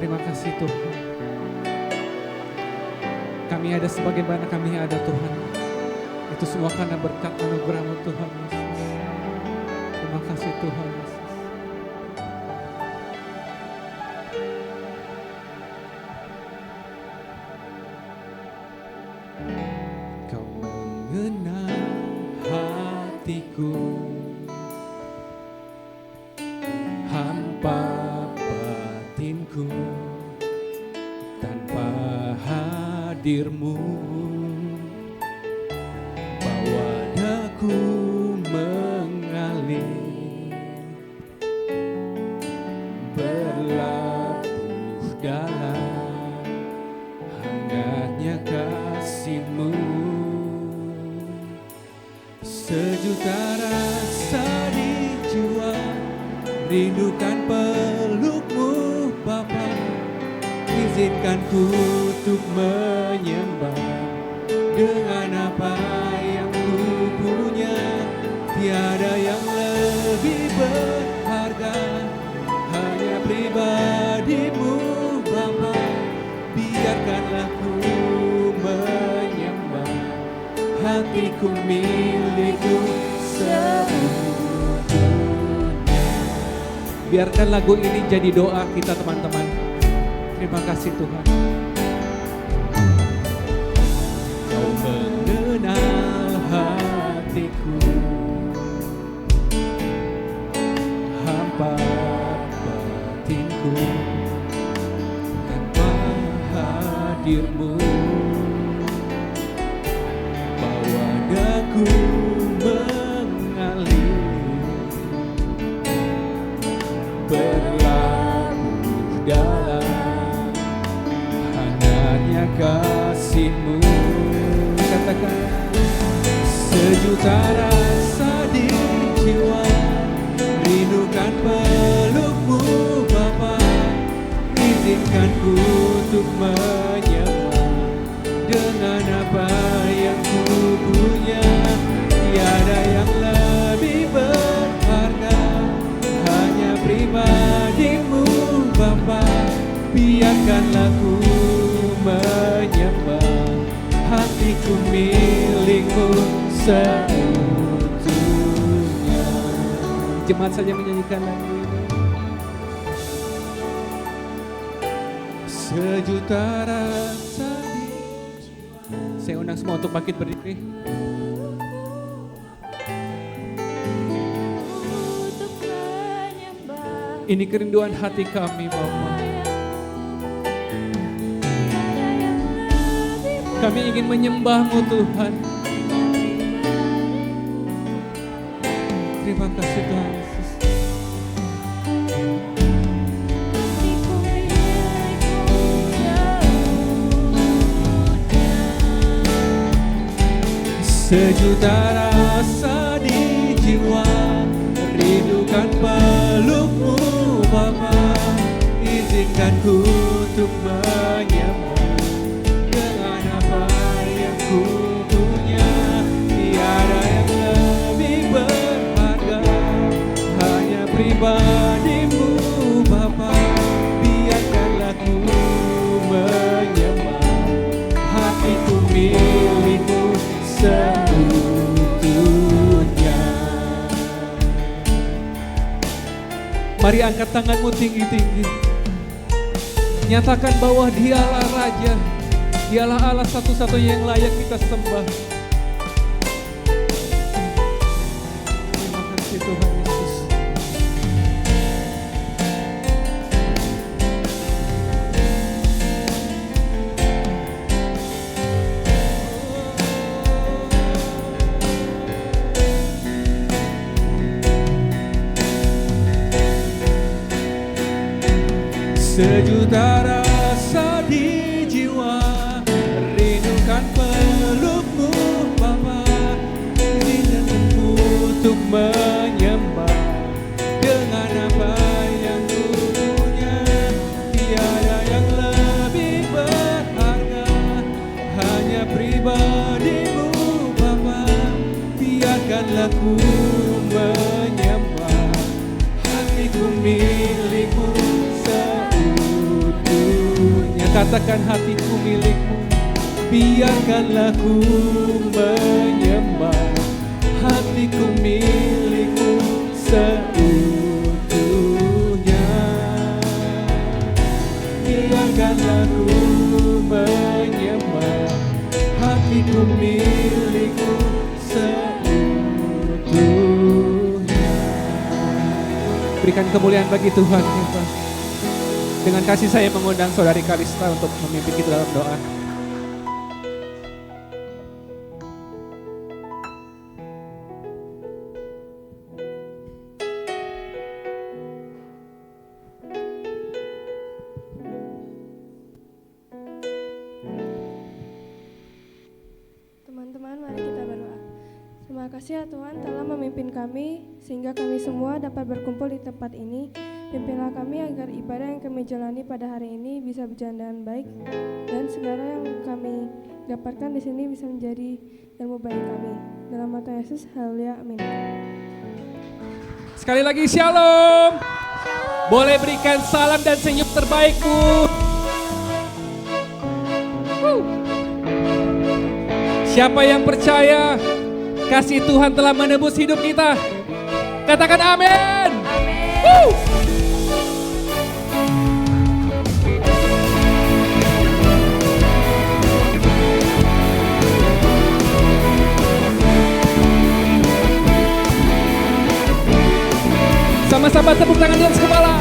Terima kasih Tuhan. Kami ada sebagaimana kami ada Tuhan. Itu semua karena berkat anugerah-Mu Tuhan Yesus. Terima kasih Tuhan Yesus. Kau mengenal hatiku, hampa batinku, tanpa hadir-Mu bawa daku mengalir, berlabuh dalam hangatnya kasih-Mu. Sejuta rasa di jiwa, rindukan peluk-Mu Bapa. Izinkan ku untuk menyembah dengan apa yang ku punya. Tiada yang lebih berharga, hanya pribadi-Mu Bapa. Biarkanlah ku menyembah, hatiku milik-Mu seutuhnya. Biarkan lagu ini jadi doa kita teman-teman. Terima kasih Tuhan. Kau mengenal hatiku, hampa batinku, tanpa hadir-Mu bawa daku mengalir, berlabuh dalam hangatnya kasih-Mu. Katakan, sejuta rasa di jiwa, rindukan peluk-Mu Bapa. Izinkan ku untuk menyembah dengan apa yang ku punya. Tiada yang lebih berharga, hanya pribadi-Mu Bapa. Biarkanlah ku menyembah, hatiku milik-Mu seutuhnya. Jemaat saja menyanyikan lagu ini. Sejuta rasa di jiwa. Saya undang semua untuk bangkit berdiri. Ini kerinduan hati kami Bapa. Kami ingin menyembah-Mu Tuhan. Terima kasih Tuhan Yesus. Sejuta rasa di jiwa, rindukan peluk-Mu Bapa. Izinkan ku untuk menyembah dengan apa yang ku punya. Tiada yang lebih berharga, hanya pribadi-Mu Bapa. Biarkanlah ku menyembah, hatiku milik-Mu seutuhnya. Mari angkat tanganmu tinggi-tinggi. Nyatakan bahwa Dialah Raja, Dialah Allah satu-satunya yang layak kita sembah. Terima kasih Tuhan Yesus. Sejuta rasa di jiwa, rindukan peluk-Mu Bapa. Izinkanku untuk menyembah dengan apa yang ku punya. Tiada yang lebih berharga, hanya pribadi-Mu Bapa. Biarkanlah ku menyembah, hatiku milik-Mu seutuhnya. Katakan hatiku milikmu, biarkanlah ku menyembah. Hatiku milikmu seutuhnya. Biarkanlah ku menyembah. Hatiku milikmu seutuhnya. Berikan kemuliaan bagi Tuhan kita. Dengan kasih saya mengundang Saudari Kalista untuk memimpin kita dalam doa. Teman-teman, mari kita berdoa. Terima kasih ya Tuhan telah memimpin kami sehingga kami semua dapat berkumpul di tempat ini. Pimpinlah kami agar ibadah yang kami jalani pada hari ini bisa berjalan dengan baik dan segala yang kami dapatkan di sini bisa menjadi ilmu bagi kami. Dalam nama Yesus, haleluya, amin. Sekali lagi shalom. Boleh berikan salam dan senyum terbaikmu. Siapa yang percaya kasih Tuhan telah menebus hidup kita? Katakan amin. Amin. Sama-sama tepuk tangan di atas kepala.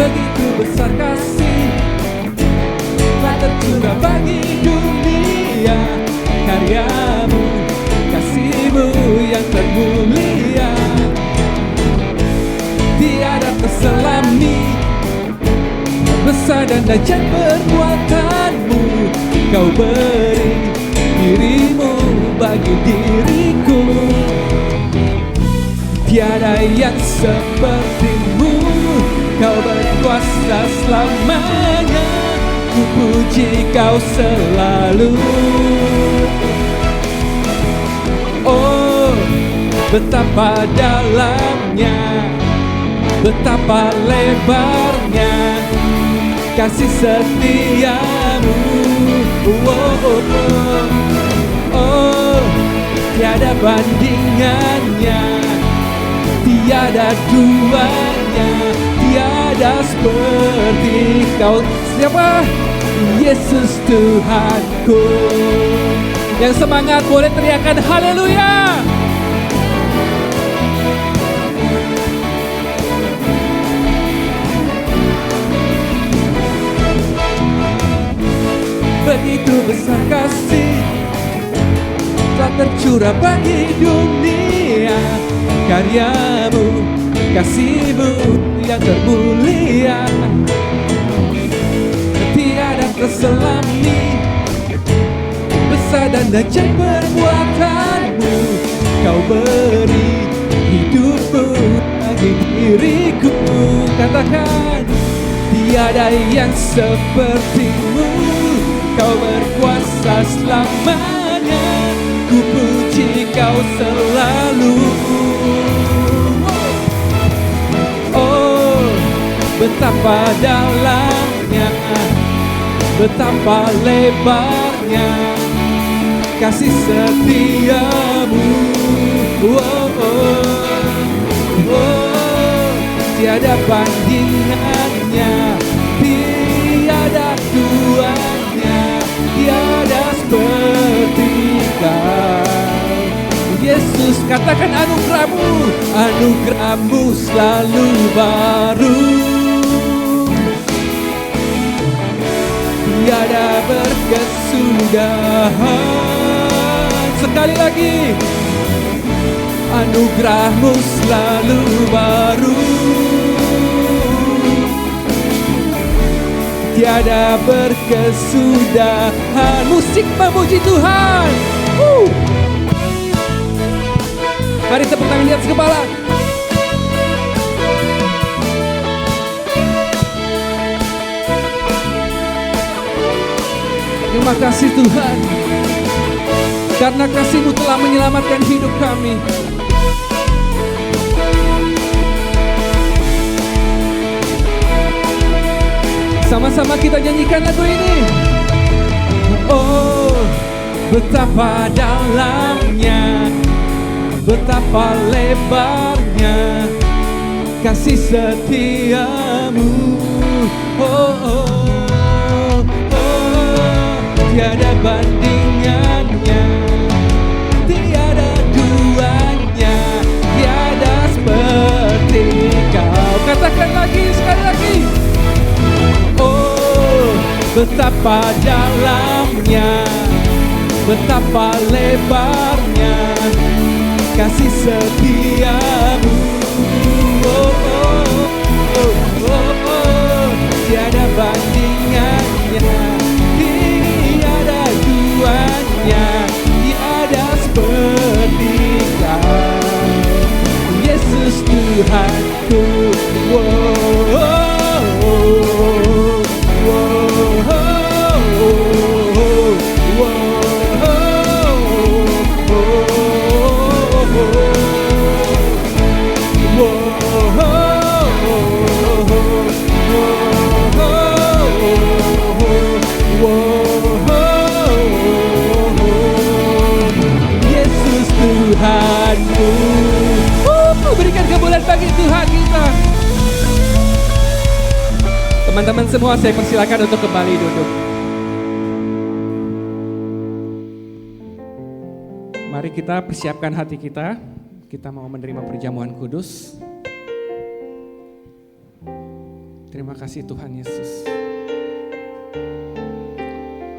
Begitu besar kasih telah tercurah bagi dunia. Karyamu, kasihmu yang termulia, tiada terselami. Besar dan dahsyat perbuatanmu, kau beri dirimu bagi diriku. Tiada yang sepertimu, kau berkuasa selamanya. Ku puji kau selalu. Oh, betapa dalamnya, betapa lebarnya kasih setiamu. Oh, tiada bandingannya, tiada duanya, tiada seperti kau. Siapa? Yesus Tuhanku. Yang semangat boleh teriakan haleluya. Begitu besar kasih telah tercurah bagi dunia. Karyamu, kasihmu yang termulia, tiada terselami. Besar dan dahsyat perbuatanmu, kau beri hidupmu bagi diriku. Katakan, tiada yang sepertimu, kau berkuasa selamanya. Ku puji kau selalu. Oh, betapa dalamnya, betapa lebarnya kasih setiamu. Tiada bandingannya, tiada duanya, tiada seperti kau. Yesus, katakan anugerahmu, anugerahmu selalu baru. Tiada berkesudahan. Sekali lagi, anugerahmu selalu baru. Tiada berkesudahan. Musik memuji Tuhan. Mari tepuk tangan di atas kepala. Terima kasih Tuhan, karena kasih-Mu telah menyelamatkan hidup kami. Sama-sama kita nyanyikan lagu ini. Oh, betapa dalamnya, betapa lebarnya kasih setia-Mu. Oh, oh, oh, tiada bandingannya, tiada duanya, tiada seperti Kau. Katakan lagi, sekali lagi. Oh, betapa dalamnya, betapa lebarnya kasih setia-Mu. Oh, oh, oh, oh, oh, tiada bandingannya, tiada duanya, tiada seperti Kau, Yesus Tuhanku. Oh, oh, oh, oh, Yesus Tuhanku. Berikan kemuliaan bagi Tuhan kita. Teman-teman semua, saya persilakan untuk kembali duduk. Mari kita persiapkan hati kita. Kita mau menerima perjamuan kudus. Terima kasih Tuhan Yesus.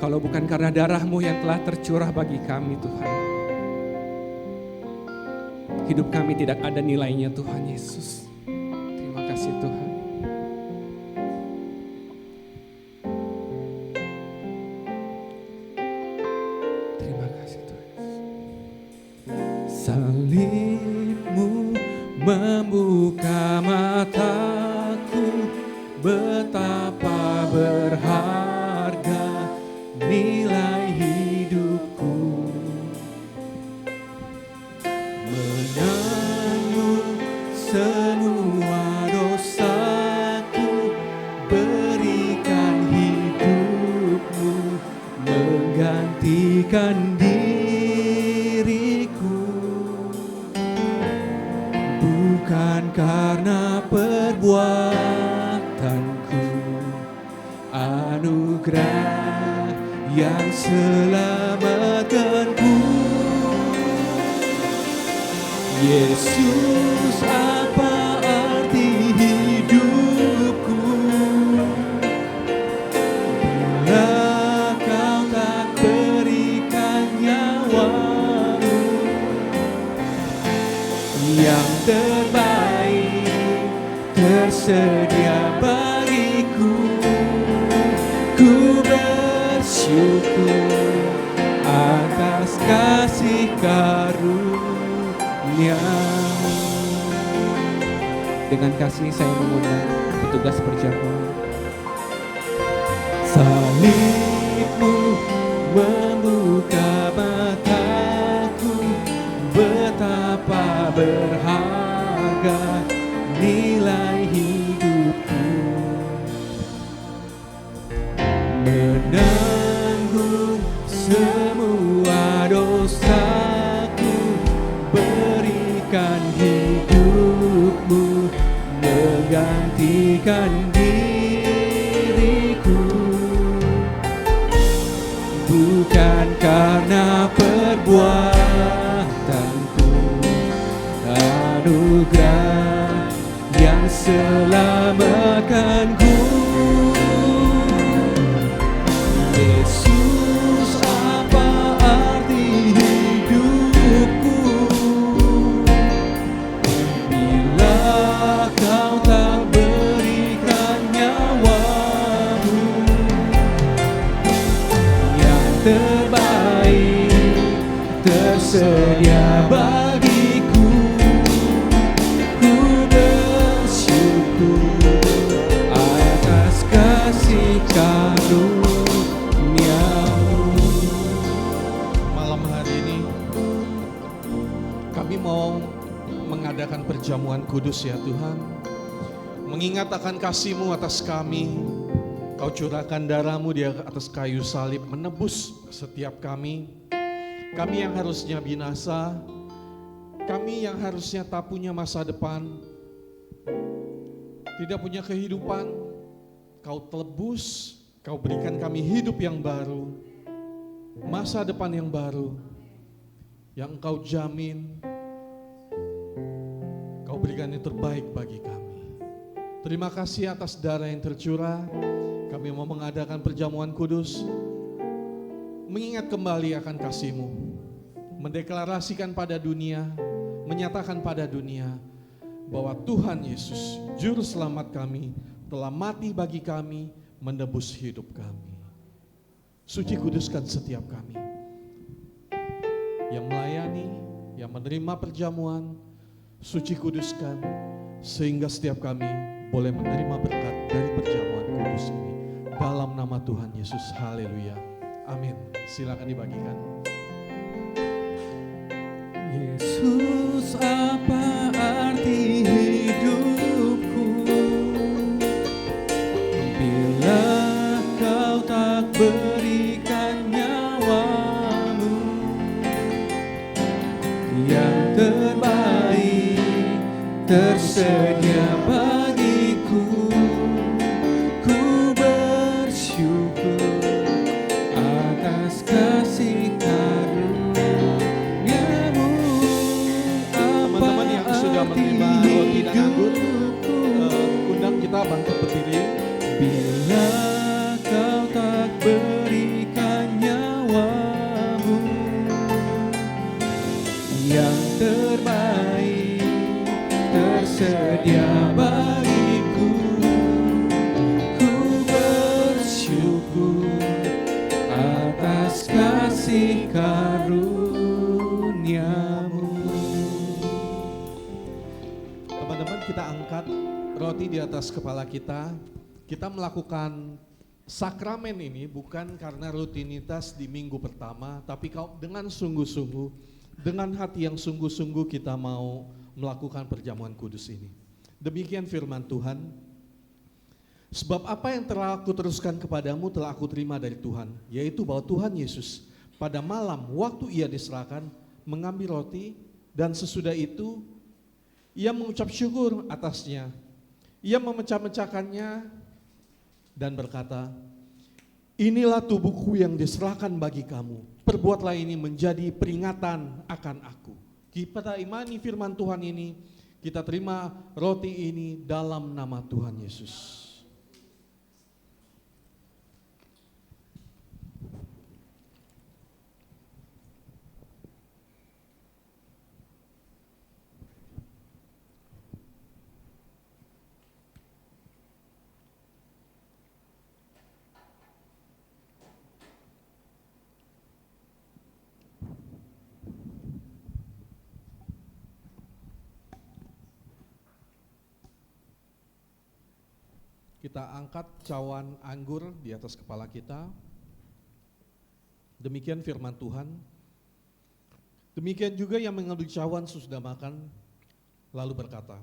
Kalau bukan karena darah-Mu yang telah tercurah bagi kami Tuhan, hidup kami tidak ada nilainya Tuhan Yesus. Terima kasih Tuhan. Terima kasih Tuhan. Salib-Mu membuka mataku, betapa berharga nilai hidupku. Menanggung semua dosaku, berikan hidupmu menggantikan diriku. Bukan karena perbuatanku, anugerah yang selamatkanku. Yesus, apa arti hidupku bila Kau tak berikan nyawa-Mu? Yang terbaik tersedia bagiku. Ku bersyukur atas kasih karunia-Mu. Dengan kasih saya mengundang petugas perjamuan. Salib-Mu membuka mataku, betapa berharga nilai hidupku. Menanggung semua dosaku, berikan hidupmu menggantikan diriku. Bukan karena perbuatanku, anugerah yang selamatkanku. Yesus, apa arti hidupku bila Kau tak berikan nyawa-Mu? Yang terbaik tersedia bagiku. Ku bersyukur atas kasih karunia-Mu. Kami mau mengadakan perjamuan kudus ya Tuhan. Mengingat akan kasih-Mu atas kami. Kau curahkan darah-Mu di atas kayu salib menebus setiap kami. Kami yang harusnya binasa, kami yang harusnya tak punya masa depan, tidak punya kehidupan, Kau tebus, Kau berikan kami hidup yang baru, masa depan yang baru, yang Engkau jamin, Kau berikan yang terbaik bagi kami. Terima kasih atas darah yang tercurah. Kami mau mengadakan perjamuan kudus, mengingat kembali akan kasih-Mu, mendeklarasikan pada dunia, menyatakan pada dunia bahwa Tuhan Yesus, Juru Selamat kami, telah mati bagi kami, menebus hidup kami. Suci kuduskan setiap kami yang melayani, yang menerima perjamuan. Suci kuduskan sehingga setiap kami boleh menerima berkat dari perjamuan kudus ini. Dalam nama Tuhan Yesus, haleluya, amin. Silakan dibagikan. Yesus, apa arti hidupku bila Kau tak berikan nyawa-Mu yang terbaik tersedia bagiku. Ku bersyukur atas kasih karunia-Mu. Teman-teman yang sudah menerima roti dan anggur, undang kita bangkit berdiri. Bila Kau tak berikan nyawa-Mu yang terbaik tersedia bagiku, ku bersyukur atas kasih karunia-Mu. Teman-teman, kita angkat roti di atas kepala kita. Kita melakukan sakramen ini bukan karena rutinitas di minggu pertama, tapi dengan sungguh-sungguh, dengan hati yang sungguh-sungguh kita mau melakukan perjamuan kudus ini. Demikian firman Tuhan. Sebab apa yang telah aku teruskan kepadamu telah aku terima dari Tuhan, yaitu bahwa Tuhan Yesus pada malam waktu ia diserahkan mengambil roti, dan sesudah itu ia mengucap syukur atasnya. Ia memecah-mecahkannya dan berkata, inilah tubuhku yang diserahkan bagi kamu. Perbuatlah ini menjadi peringatan akan aku. Kita imani firman Tuhan ini, kita terima roti ini dalam nama Tuhan Yesus. Kita angkat cawan anggur di atas kepala kita. Demikian firman Tuhan. Demikian juga yang mengambil cawan sesudah makan, lalu berkata,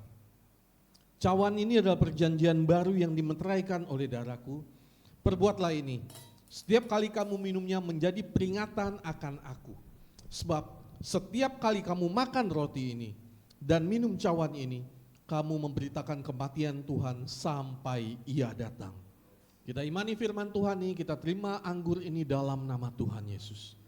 cawan ini adalah perjanjian baru yang dimeteraikan oleh darahku. Perbuatlah ini, setiap kali kamu minumnya menjadi peringatan akan aku. Sebab setiap kali kamu makan roti ini dan minum cawan ini, kamu memberitakan kematian Tuhan sampai ia datang. Kita imani firman Tuhan ini, kita terima anggur ini dalam nama Tuhan Yesus.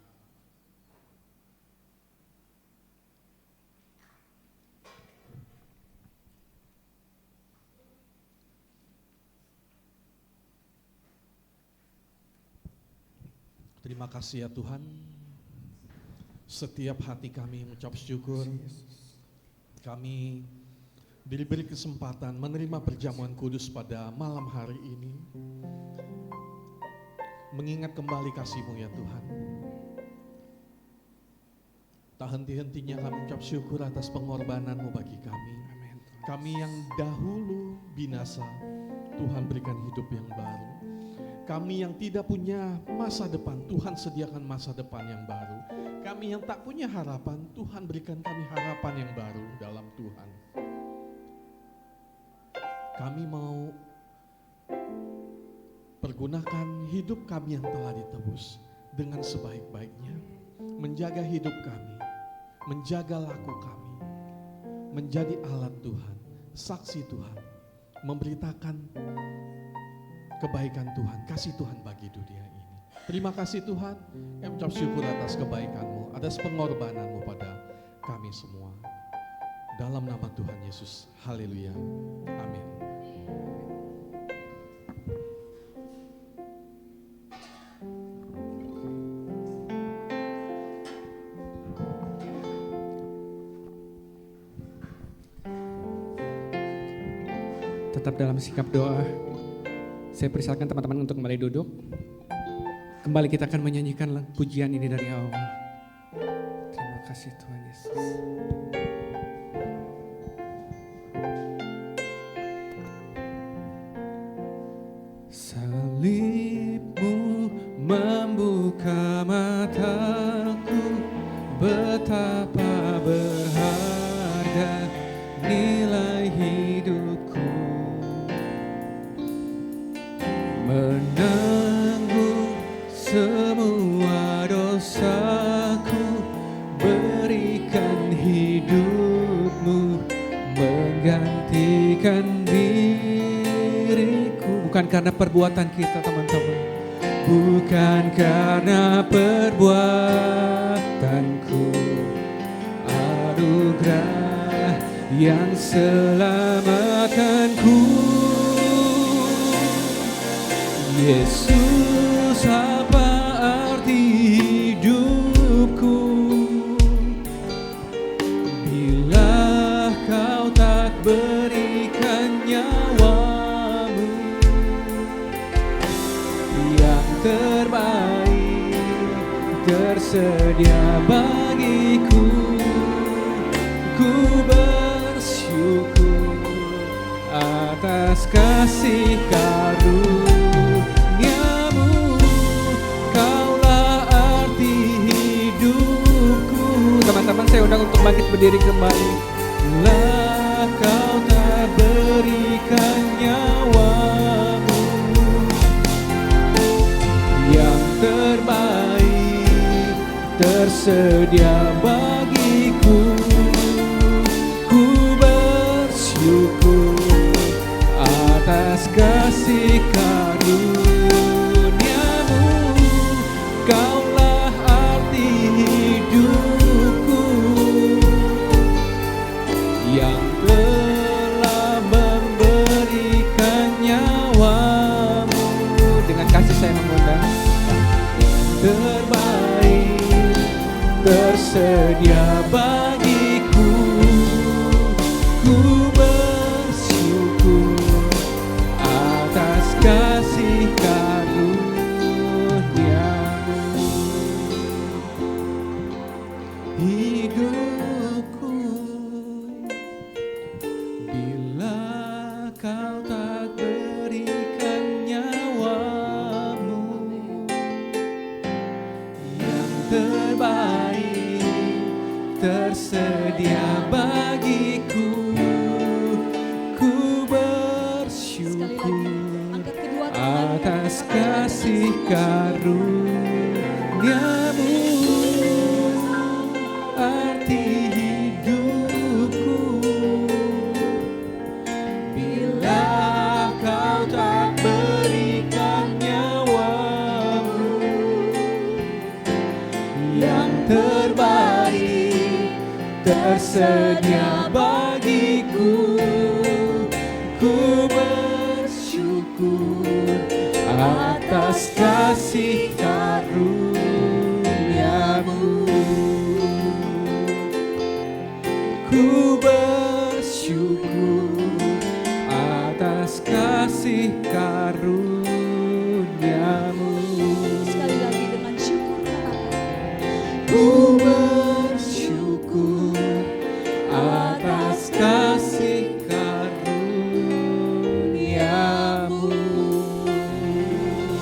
Terima kasih ya Tuhan. Setiap hati kami mengucap syukur. Kami diberi kesempatan menerima perjamuan kudus pada malam hari ini. Mengingat kembali kasih-Mu ya Tuhan. Tak henti-hentinya kami mengucap syukur atas pengorbanan-Mu bagi kami. Kami yang dahulu binasa, Tuhan berikan hidup yang baru. Kami yang tidak punya masa depan, Tuhan sediakan masa depan yang baru. Kami yang tak punya harapan, Tuhan berikan kami harapan yang baru dalam Tuhan. Kami mau pergunakan hidup kami yang telah ditebus dengan sebaik-baiknya. Menjaga hidup kami, menjaga laku kami, menjadi alat Tuhan, saksi Tuhan, memberitakan kebaikan Tuhan, kasih Tuhan bagi dunia ini. Terima kasih Tuhan, kami ucap syukur atas kebaikan-Mu, atas pengorbanan-Mu pada kami semua. Dalam nama Tuhan Yesus, haleluya, amin. Tetap dalam sikap doa. Saya persilakan teman-teman untuk kembali duduk. Kembali kita akan menyanyikan pujian ini dari awal. Terima kasih Tuhan Yesus. Salib-Mu membuka mataku, betapa berharga nilai hidupku. Menanggung semua dosaku, berikan hidup-Mu menggantikan diriku. Bukan karena perbuatan kita teman-teman, bukan karena perbuatanku, anugerah yang selamatkanku. Yesus, apa arti hidupku bila Kau tak berikan nyawa-Mu yang terbaik tersedia bagiku. Ku bersyukur atas kasih karunia. Teman-teman, saya undang untuk bangkit berdiri kembali. Lah Kau tak berikan nyawa-Mu yang terbaik tersedia bagiku. Ku bersyukur atas kasih karunia-Mu. Kaulah arti hidupku yang telah memberikan nyawa-Mu. Dengan kasih saya mengundang, terbaik tersedia bagiku. Ku bersyukur atas kasih karunia-Mu. Hidupku bila Kau tak berikan nyawa-Mu yang terbaik tersedia bagiku. Ku bersyukur atas kasih karunia-Mu. Arti hidupku bila Kau tak berikan nyawa-Mu yang terbaik tersedia bagiku. Ku bersyukur atas kasih karunia-Mu. Ku bersyukur atas kasih karunia-Mu. Sekali lagi dengan syukur Ku bersyukur atas kasih karunia-Mu.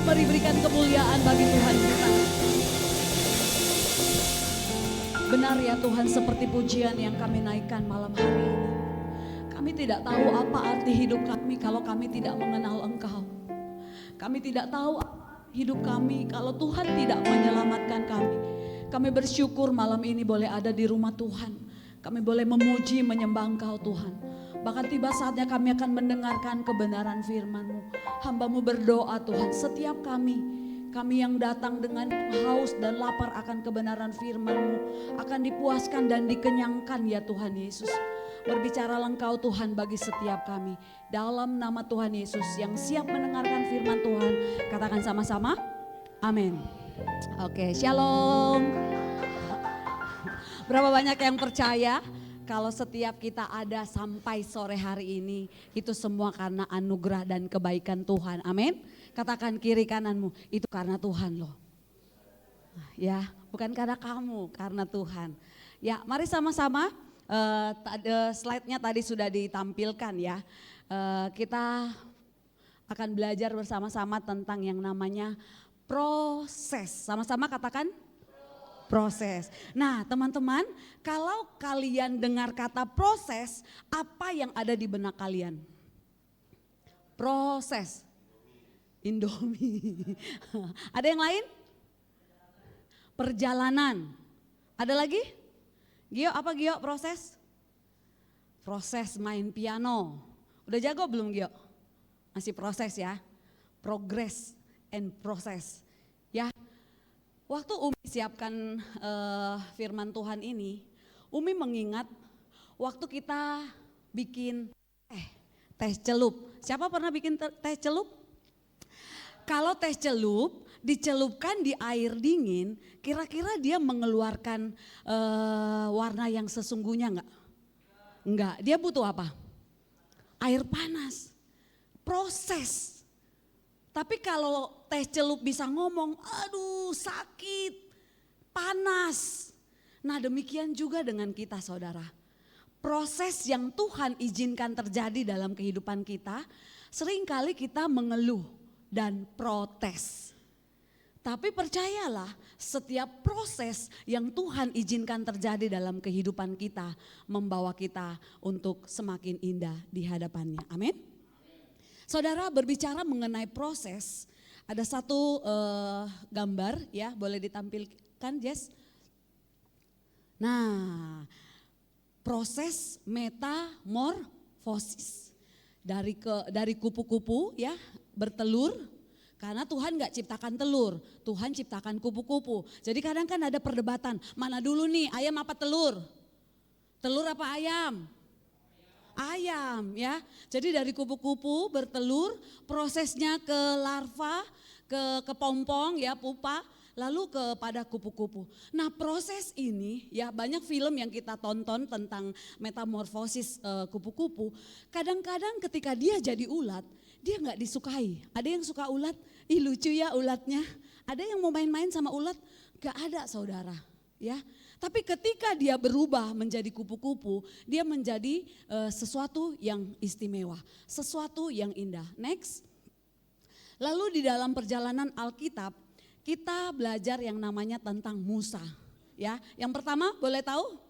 Mari berikan kemuliaan bagi Tuhan kita. Tuhan seperti pujian yang kami naikkan malam hari ini. Kami tidak tahu apa arti hidup kami kalau kami tidak mengenal Engkau. Kami tidak tahu apa hidup kami kalau Tuhan tidak menyelamatkan kami. Kami bersyukur malam ini boleh ada di rumah Tuhan. Kami boleh memuji, menyembah Engkau Tuhan. Bahkan tiba saatnya kami akan mendengarkan kebenaran firman-Mu. Hamba-Mu berdoa Tuhan, setiap kami yang datang dengan haus dan lapar akan kebenaran firman-Mu akan dipuaskan dan dikenyangkan ya Tuhan Yesus. Berbicaralah Engkau Tuhan bagi setiap kami. Dalam nama Tuhan Yesus yang siap mendengarkan firman Tuhan, katakan sama-sama, amin. Oke, shalom. Berapa banyak yang percaya kalau setiap kita ada sampai sore hari ini, itu semua karena anugerah dan kebaikan Tuhan, amin. Katakan kiri kananmu, itu karena Tuhan loh. Ya, bukan karena kamu, karena Tuhan. Ya, mari sama-sama, slide-nya tadi sudah ditampilkan ya. Kita akan belajar bersama-sama tentang yang namanya proses. Sama-sama katakan proses. Nah teman-teman, kalau kalian dengar kata proses, apa yang ada di benak kalian? Proses. Indomie. Ada yang lain? Perjalanan. Ada lagi? Gio, apa Gio proses? Proses main piano. Udah jago belum Gio? Masih proses ya. Progress and process. Ya. Waktu Umi siapkan firman Tuhan ini, Umi mengingat waktu kita bikin teh celup. Siapa pernah bikin teh celup? Kalau teh celup dicelupkan di air dingin, kira-kira dia mengeluarkan warna yang sesungguhnya enggak? Enggak, dia butuh apa? Air panas, proses. Tapi kalau teh celup bisa ngomong, aduh sakit, panas. Nah demikian juga dengan kita saudara. Proses yang Tuhan izinkan terjadi dalam kehidupan kita, seringkali kita mengeluh dan protes. Tapi percayalah, setiap proses yang Tuhan izinkan terjadi dalam kehidupan kita, membawa kita untuk semakin indah di hadapannya. Amin. Saudara, berbicara mengenai proses, ada satu gambar ya, boleh ditampilkan Jess. Nah, proses metamorfosis dari kupu-kupu ya bertelur, karena Tuhan gak ciptakan telur, Tuhan ciptakan kupu-kupu. Jadi kadang kan ada perdebatan, mana dulu nih ayam apa telur? Telur apa ayam? Ayam ya. Jadi dari kupu-kupu bertelur, prosesnya ke larva, ke pompong ya, pupa, lalu kepada kupu-kupu. Nah proses ini ya, banyak film yang kita tonton tentang metamorfosis kupu-kupu. Kadang-kadang ketika dia jadi ulat, dia gak disukai. Ada yang suka ulat, ih lucu ya ulatnya. Ada yang mau main-main sama ulat, gak ada saudara ya. Tapi ketika dia berubah menjadi kupu-kupu, dia menjadi sesuatu yang istimewa, sesuatu yang indah. Next. Lalu di dalam perjalanan Alkitab, kita belajar yang namanya tentang Musa. Ya, yang pertama boleh tahu?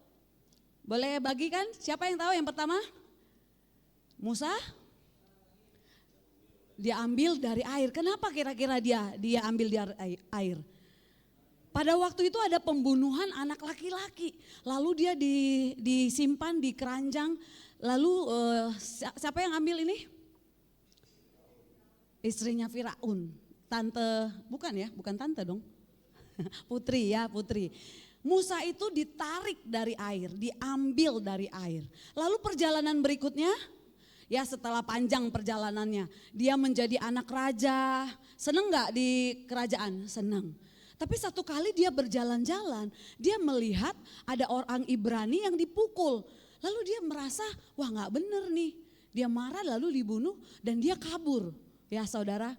Boleh bagikan? Siapa yang tahu yang pertama? Musa? Dia ambil dari air. Kenapa kira-kira dia ambil dari air? Pada waktu itu ada pembunuhan anak laki-laki, lalu dia disimpan di keranjang, lalu siapa yang ambil ini? Istrinya Firaun, bukan tante dong, putri ya putri. Musa itu ditarik dari air, diambil dari air. Lalu perjalanan berikutnya, ya setelah panjang perjalanannya, dia menjadi anak raja. Seneng gak di kerajaan? Seneng. Tapi satu kali dia berjalan-jalan, dia melihat ada orang Ibrani yang dipukul. Lalu dia merasa, wah gak bener nih. Dia marah lalu dibunuh dan dia kabur. Ya saudara,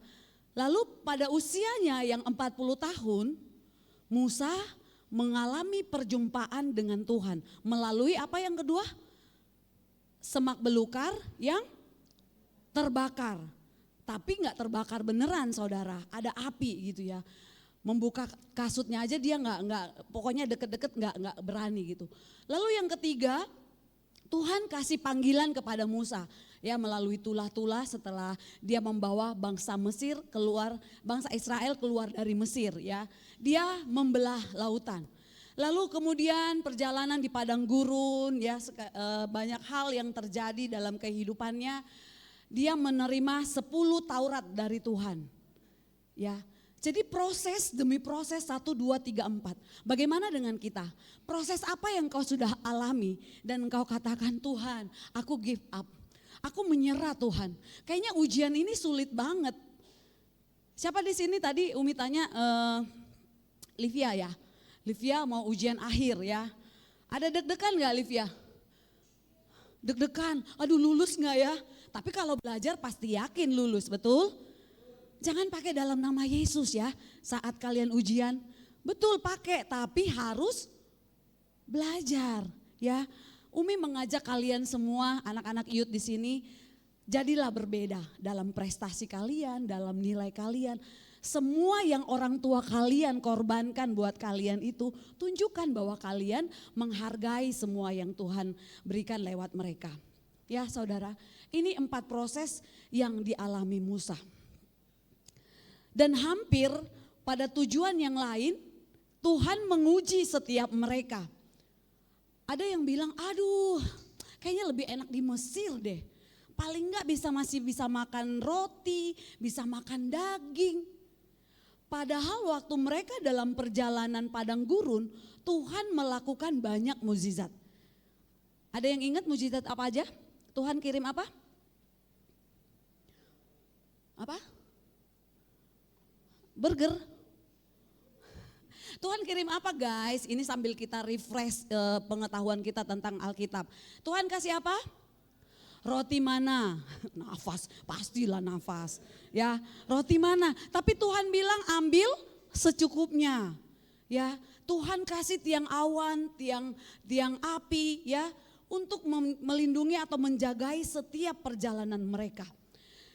lalu pada usianya yang 40 tahun, Musa mengalami perjumpaan dengan Tuhan. Melalui apa yang kedua? Semak belukar yang terbakar. Tapi gak terbakar beneran saudara, ada api gitu ya. Membuka kasutnya aja dia nggak pokoknya deket-deket nggak berani gitu. Lalu yang ketiga, Tuhan kasih panggilan kepada Musa ya melalui tulah-tulah setelah dia membawa bangsa Israel keluar dari Mesir ya. Dia membelah lautan. Lalu kemudian perjalanan di padang gurun ya banyak hal yang terjadi dalam kehidupannya. Dia menerima 10 Taurat dari Tuhan. Ya. Jadi proses demi proses 1, 2, 3, 4. Bagaimana dengan kita? Proses apa yang kau sudah alami dan engkau katakan Tuhan aku give up. Aku menyerah Tuhan. Kayaknya ujian ini sulit banget. Siapa di sini tadi Umi tanya Livia ya. Livia mau ujian akhir ya. Ada deg-degan gak Livia? Deg-degan, aduh lulus gak ya? Tapi kalau belajar pasti yakin lulus, betul? Jangan pakai dalam nama Yesus ya saat kalian ujian. Betul pakai tapi harus belajar ya. Umi mengajak kalian semua anak-anak youth di sini jadilah berbeda dalam prestasi kalian, dalam nilai kalian. Semua yang orang tua kalian korbankan buat kalian itu tunjukkan bahwa kalian menghargai semua yang Tuhan berikan lewat mereka. Ya saudara, ini 4 proses yang dialami Musa. Dan hampir pada tujuan yang lain Tuhan menguji setiap mereka. Ada yang bilang aduh kayaknya lebih enak di Mesir deh. Paling enggak masih bisa makan roti, bisa makan daging. Padahal waktu mereka dalam perjalanan padang gurun Tuhan melakukan banyak mukjizat. Ada yang ingat mukjizat apa aja? Tuhan kirim apa? Apa? Burger. Tuhan kirim apa guys? Ini sambil kita refresh pengetahuan kita tentang Alkitab. Tuhan kasih apa? Roti mana? Nafas, pastilah nafas. Ya, roti mana? Tapi Tuhan bilang ambil secukupnya. Ya, Tuhan kasih tiang awan, tiang api ya untuk melindungi atau menjagai setiap perjalanan mereka.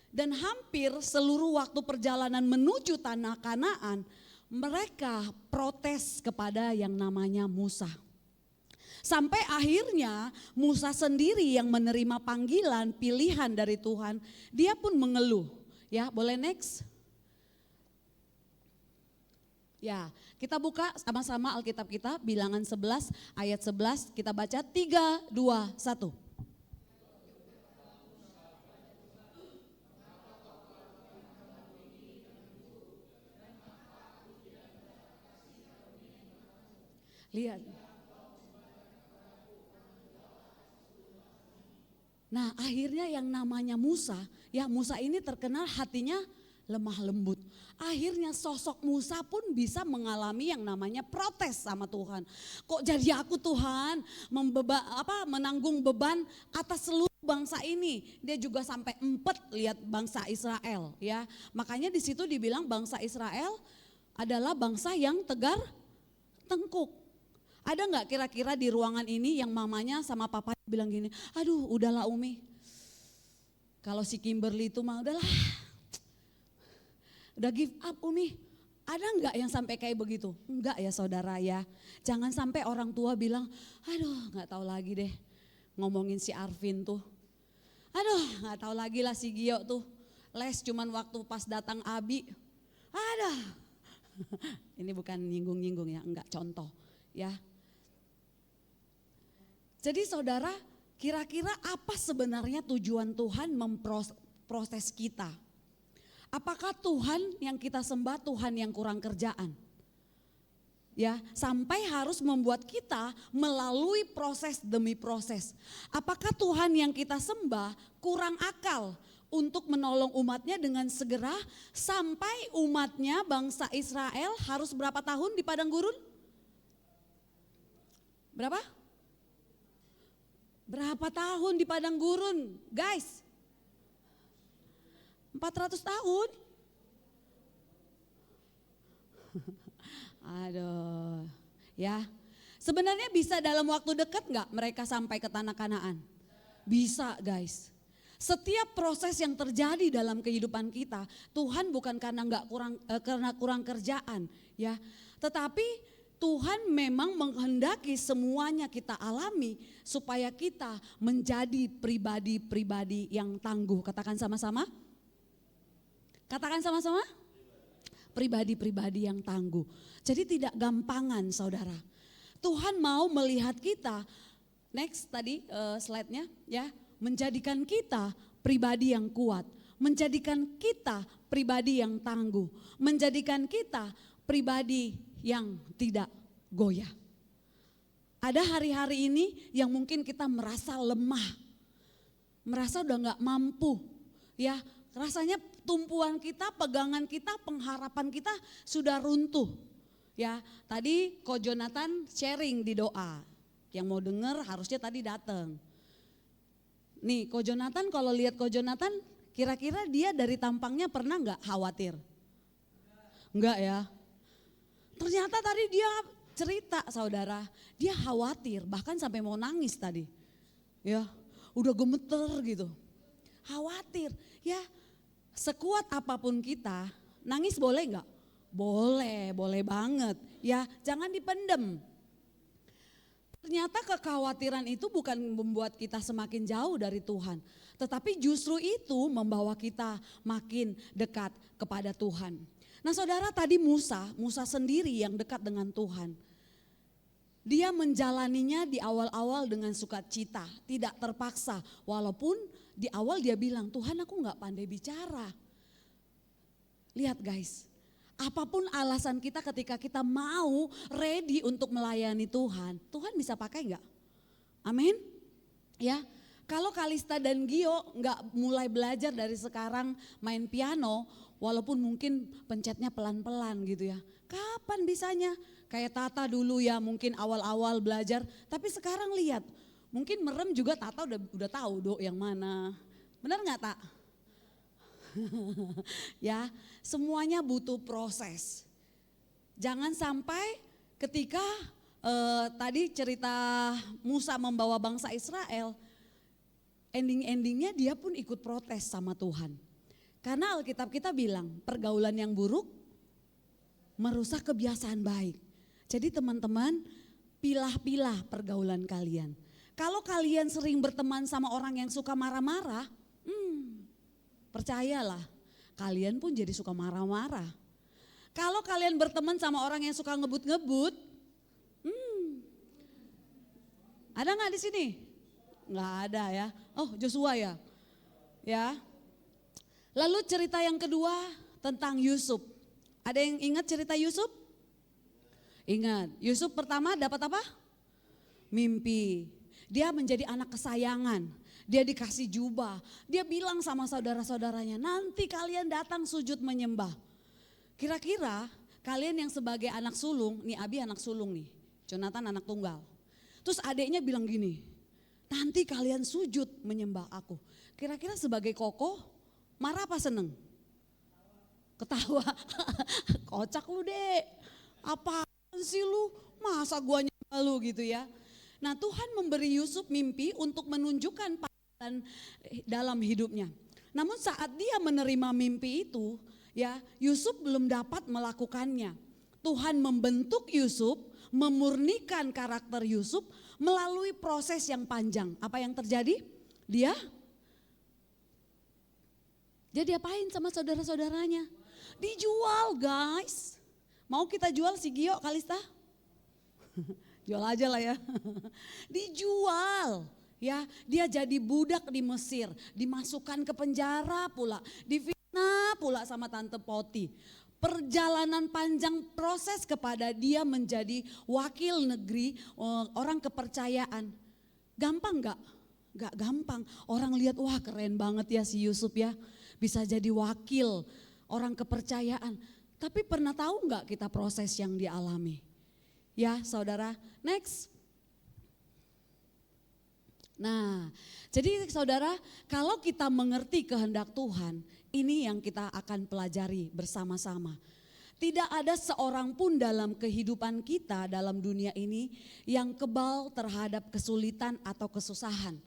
Dan hampir seluruh waktu perjalanan menuju tanah Kanaan, mereka protes kepada yang namanya Musa. Sampai akhirnya Musa sendiri yang menerima panggilan, pilihan dari Tuhan, dia pun mengeluh. Ya, boleh next? Ya, kita buka sama-sama Alkitab kita, Bilangan 11 ayat 11, kita baca 3, 2, 1. Lihat. Nah akhirnya yang namanya Musa, ya Musa ini terkenal hatinya lemah lembut. Akhirnya sosok Musa pun bisa mengalami yang namanya protes sama Tuhan. Kok jadi aku Tuhan menanggung beban atas seluruh bangsa ini. Dia juga sampai empet lihat bangsa Israel ya. Makanya di situ dibilang bangsa Israel adalah bangsa yang tegar tengkuk. Ada nggak kira-kira di ruangan ini yang mamanya sama papanya bilang gini, aduh udahlah Umi. Kalau si Kimberly itu mah udahlah, udah give up Umi. Ada nggak yang sampai kayak begitu? Enggak ya saudara ya. Jangan sampai orang tua bilang, aduh nggak tahu lagi deh ngomongin si Arvin tuh. Aduh nggak tahu lagi lah si Gio tuh. Les cuman waktu pas datang Abi. Aduh. Ini bukan nyinggung-nyinggung ya, enggak contoh ya. Jadi saudara, kira-kira apa sebenarnya tujuan Tuhan memproses kita? Apakah Tuhan yang kita sembah Tuhan yang kurang kerjaan? Ya, sampai harus membuat kita melalui proses demi proses. Apakah Tuhan yang kita sembah kurang akal untuk menolong umatnya dengan segera sampai umatnya bangsa Israel harus berapa tahun di padang gurun? Berapa? Berapa tahun di padang gurun, guys? 400 tahun. Aduh, ya. Sebenarnya bisa dalam waktu dekat nggak mereka sampai ke tanah Kanaan? Bisa, guys. Setiap proses yang terjadi dalam kehidupan kita, Tuhan bukan karena karena kurang kerjaan, ya. Tetapi Tuhan memang menghendaki semuanya kita alami supaya kita menjadi pribadi-pribadi yang tangguh. Katakan sama-sama. Katakan sama-sama. Pribadi-pribadi yang tangguh. Jadi tidak gampangan, saudara. Tuhan mau melihat kita. Next tadi slide-nya, ya. Menjadikan kita pribadi yang kuat, menjadikan kita pribadi yang tangguh, menjadikan kita pribadi yang tidak goyah. Ada hari-hari ini yang mungkin kita merasa lemah, merasa udah gak mampu, ya rasanya tumpuan kita, pegangan kita, pengharapan kita sudah runtuh. Ya, tadi Ko Jonathan sharing di doa, yang mau denger harusnya tadi datang. Nih Ko Jonathan, kalau lihat Ko Jonathan, kira-kira dia dari tampangnya pernah nggak khawatir? Enggak ya. Ternyata tadi dia cerita, saudara, dia khawatir, bahkan sampai mau nangis tadi. Ya, udah gemeter gitu. Khawatir, ya sekuat apapun kita, nangis boleh nggak? Boleh, boleh banget. Ya, jangan dipendem. Ternyata kekhawatiran itu bukan membuat kita semakin jauh dari Tuhan. Tetapi justru itu membawa kita makin dekat kepada Tuhan. Nah saudara, tadi Musa sendiri yang dekat dengan Tuhan. Dia menjalaninya di awal-awal dengan sukacita, tidak terpaksa. Walaupun di awal dia bilang, Tuhan aku gak pandai bicara. Lihat guys, apapun alasan kita ketika kita mau ready untuk melayani Tuhan, Tuhan bisa pakai enggak? Amin. Ya, kalau Kalista dan Gio enggak mulai belajar dari sekarang main piano, walaupun mungkin pencetnya pelan-pelan gitu ya. Kapan bisanya? Kayak Tata dulu ya mungkin awal-awal belajar, tapi sekarang lihat, mungkin merem juga Tata udah tahu do yang mana. Benar enggak Tak? Ya, semuanya butuh proses. Jangan sampai ketika tadi cerita Musa membawa bangsa Israel, ending-endingnya dia pun ikut protes sama Tuhan. Karena Alkitab kita bilang pergaulan yang buruk merusak kebiasaan baik. Jadi teman-teman, pilah-pilah pergaulan kalian. Kalau kalian sering berteman sama orang yang suka marah-marah, percayalah, kalian pun jadi suka marah-marah. Kalau kalian berteman sama orang yang suka ngebut-ngebut, ada nggak di sini? Nggak ada ya. Oh Joshua ya. Ya. Lalu cerita yang kedua tentang Yusuf. Ada yang ingat cerita Yusuf? Ingat. Yusuf pertama dapat apa? Mimpi. Dia menjadi anak kesayangan. Dia dikasih jubah, dia bilang sama saudara-saudaranya, nanti kalian datang sujud menyembah. Kira-kira kalian yang sebagai anak sulung, nih Abi anak sulung nih, Jonathan anak tunggal. Terus adiknya bilang gini, nanti kalian sujud menyembah aku. Kira-kira sebagai kokoh, marah apa seneng? Ketawa, kocak lu dek, apaan sih lu, masa gua nyembah lu gitu ya. Nah Tuhan memberi Yusuf mimpi untuk menunjukkan dalam hidupnya. Namun saat dia menerima mimpi itu, ya Yusuf belum dapat melakukannya. Tuhan membentuk Yusuf, memurnikan karakter Yusuf melalui proses yang panjang. Apa yang terjadi? Dia diapain sama saudara-saudaranya? Dijual guys. Mau kita jual si Gio Kalista? Jual aja lah ya. Dijual. Ya, dia jadi budak di Mesir, dimasukkan ke penjara pula, difitnah pula sama Tante Poti. Perjalanan panjang proses kepada dia menjadi wakil negeri, orang kepercayaan. Gampang gak? Gak gampang. Orang lihat wah keren banget ya si Yusuf ya, bisa jadi wakil orang kepercayaan. Tapi pernah tahu gak kita proses yang dialami? Ya saudara, next. Nah, jadi saudara, kalau kita mengerti kehendak Tuhan, ini yang kita akan pelajari bersama-sama. Tidak ada seorang pun dalam kehidupan kita dalam dunia ini yang kebal terhadap kesulitan atau kesusahan.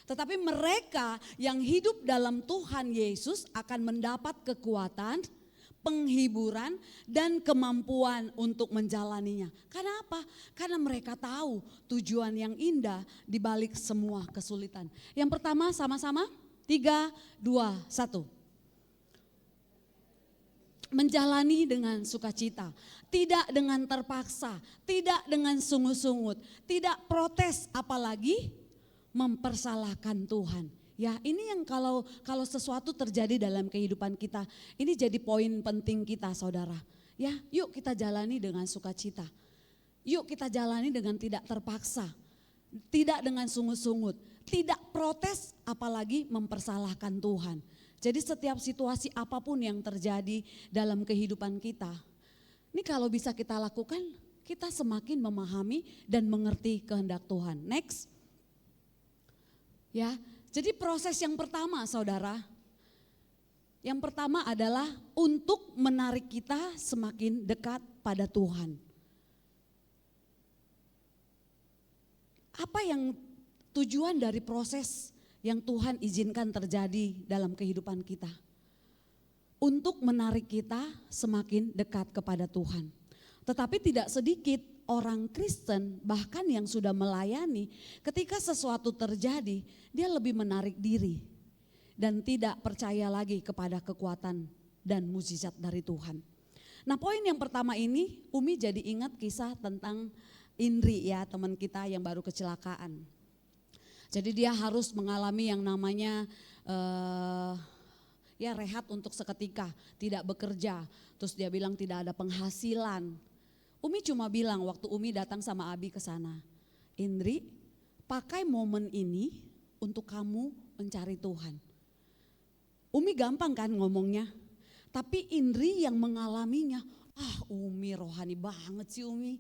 Tetapi mereka yang hidup dalam Tuhan Yesus akan mendapat kekuatan, penghiburan, dan kemampuan untuk menjalaninya. Karena apa? Karena mereka tahu tujuan yang indah di balik semua kesulitan. Yang pertama sama-sama, 3, 2, 1. Menjalani dengan sukacita, tidak dengan terpaksa, tidak dengan sungut-sungut, tidak protes, apalagi mempersalahkan Tuhan. Ya, ini yang kalau sesuatu terjadi dalam kehidupan kita, ini jadi poin penting kita, saudara. Ya, yuk kita jalani dengan sukacita. Yuk kita jalani dengan tidak terpaksa, tidak dengan sungut-sungut, tidak protes, apalagi mempersalahkan Tuhan. Jadi setiap situasi apapun yang terjadi dalam kehidupan kita, ini kalau bisa kita lakukan, kita semakin memahami dan mengerti kehendak Tuhan. Next. Ya, jadi proses yang pertama, saudara. Yang pertama adalah untuk menarik kita semakin dekat pada Tuhan. Apa yang tujuan dari proses yang Tuhan izinkan terjadi dalam kehidupan kita? Untuk menarik kita semakin dekat kepada Tuhan. Tetapi tidak sedikit orang Kristen bahkan yang sudah melayani, ketika sesuatu terjadi dia lebih menarik diri dan tidak percaya lagi kepada kekuatan dan mukjizat dari Tuhan. Nah, poin yang pertama ini Umi jadi ingat kisah tentang Indri, ya, teman kita yang baru kecelakaan. Jadi dia harus mengalami yang namanya ya rehat untuk seketika, tidak bekerja. Terus dia bilang tidak ada penghasilan. Umi cuma bilang waktu Umi datang sama Abi ke sana, Indri, pakai momen ini untuk kamu mencari Tuhan. Umi gampang kan ngomongnya, tapi Indri yang mengalaminya, Umi rohani banget sih Umi.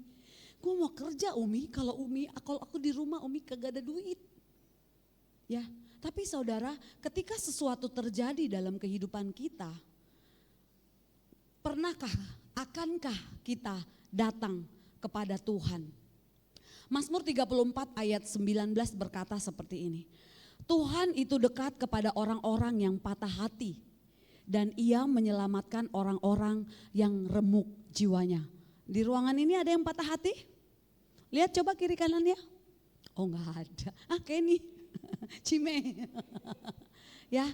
Gue mau kerja Umi, kalau aku di rumah Umi kagak ada duit. Ya, tapi saudara, ketika sesuatu terjadi dalam kehidupan kita, akankah kita datang kepada Tuhan? Mazmur 34 ayat 19 berkata seperti ini. Tuhan itu dekat kepada orang-orang yang patah hati dan Ia menyelamatkan orang-orang yang remuk jiwanya. Di ruangan ini ada yang patah hati? Lihat coba kiri kanannya. Oh enggak ada. Kenny. Cime. Ya,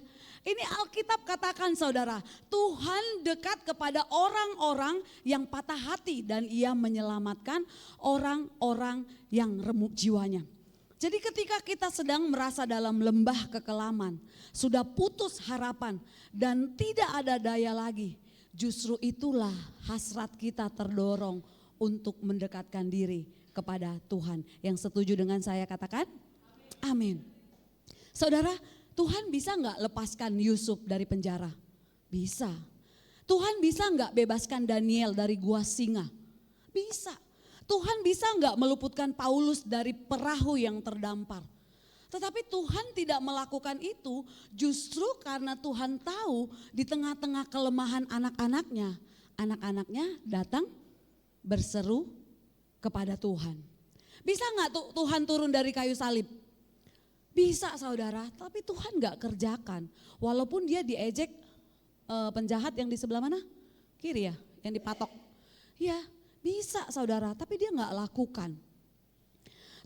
ini Alkitab katakan saudara, Tuhan dekat kepada orang-orang yang patah hati dan Ia menyelamatkan orang-orang yang remuk jiwanya. Jadi ketika kita sedang merasa dalam lembah kekelaman, sudah putus harapan dan tidak ada daya lagi, justru itulah hasrat kita terdorong untuk mendekatkan diri kepada Tuhan. Yang setuju dengan saya katakan? Amin. Saudara, Tuhan bisa nggak lepaskan Yusuf dari penjara? Bisa. Tuhan bisa nggak bebaskan Daniel dari gua singa? Bisa. Tuhan bisa nggak meluputkan Paulus dari perahu yang terdampar? Tetapi Tuhan tidak melakukan itu justru karena Tuhan tahu di tengah-tengah kelemahan anak-anaknya datang berseru kepada Tuhan. Bisa nggak Tuhan turun dari kayu salib? Bisa saudara, tapi Tuhan gak kerjakan. Walaupun dia diejek penjahat yang di sebelah mana? Kiri ya, yang dipatok. Ya bisa saudara, tapi dia gak lakukan.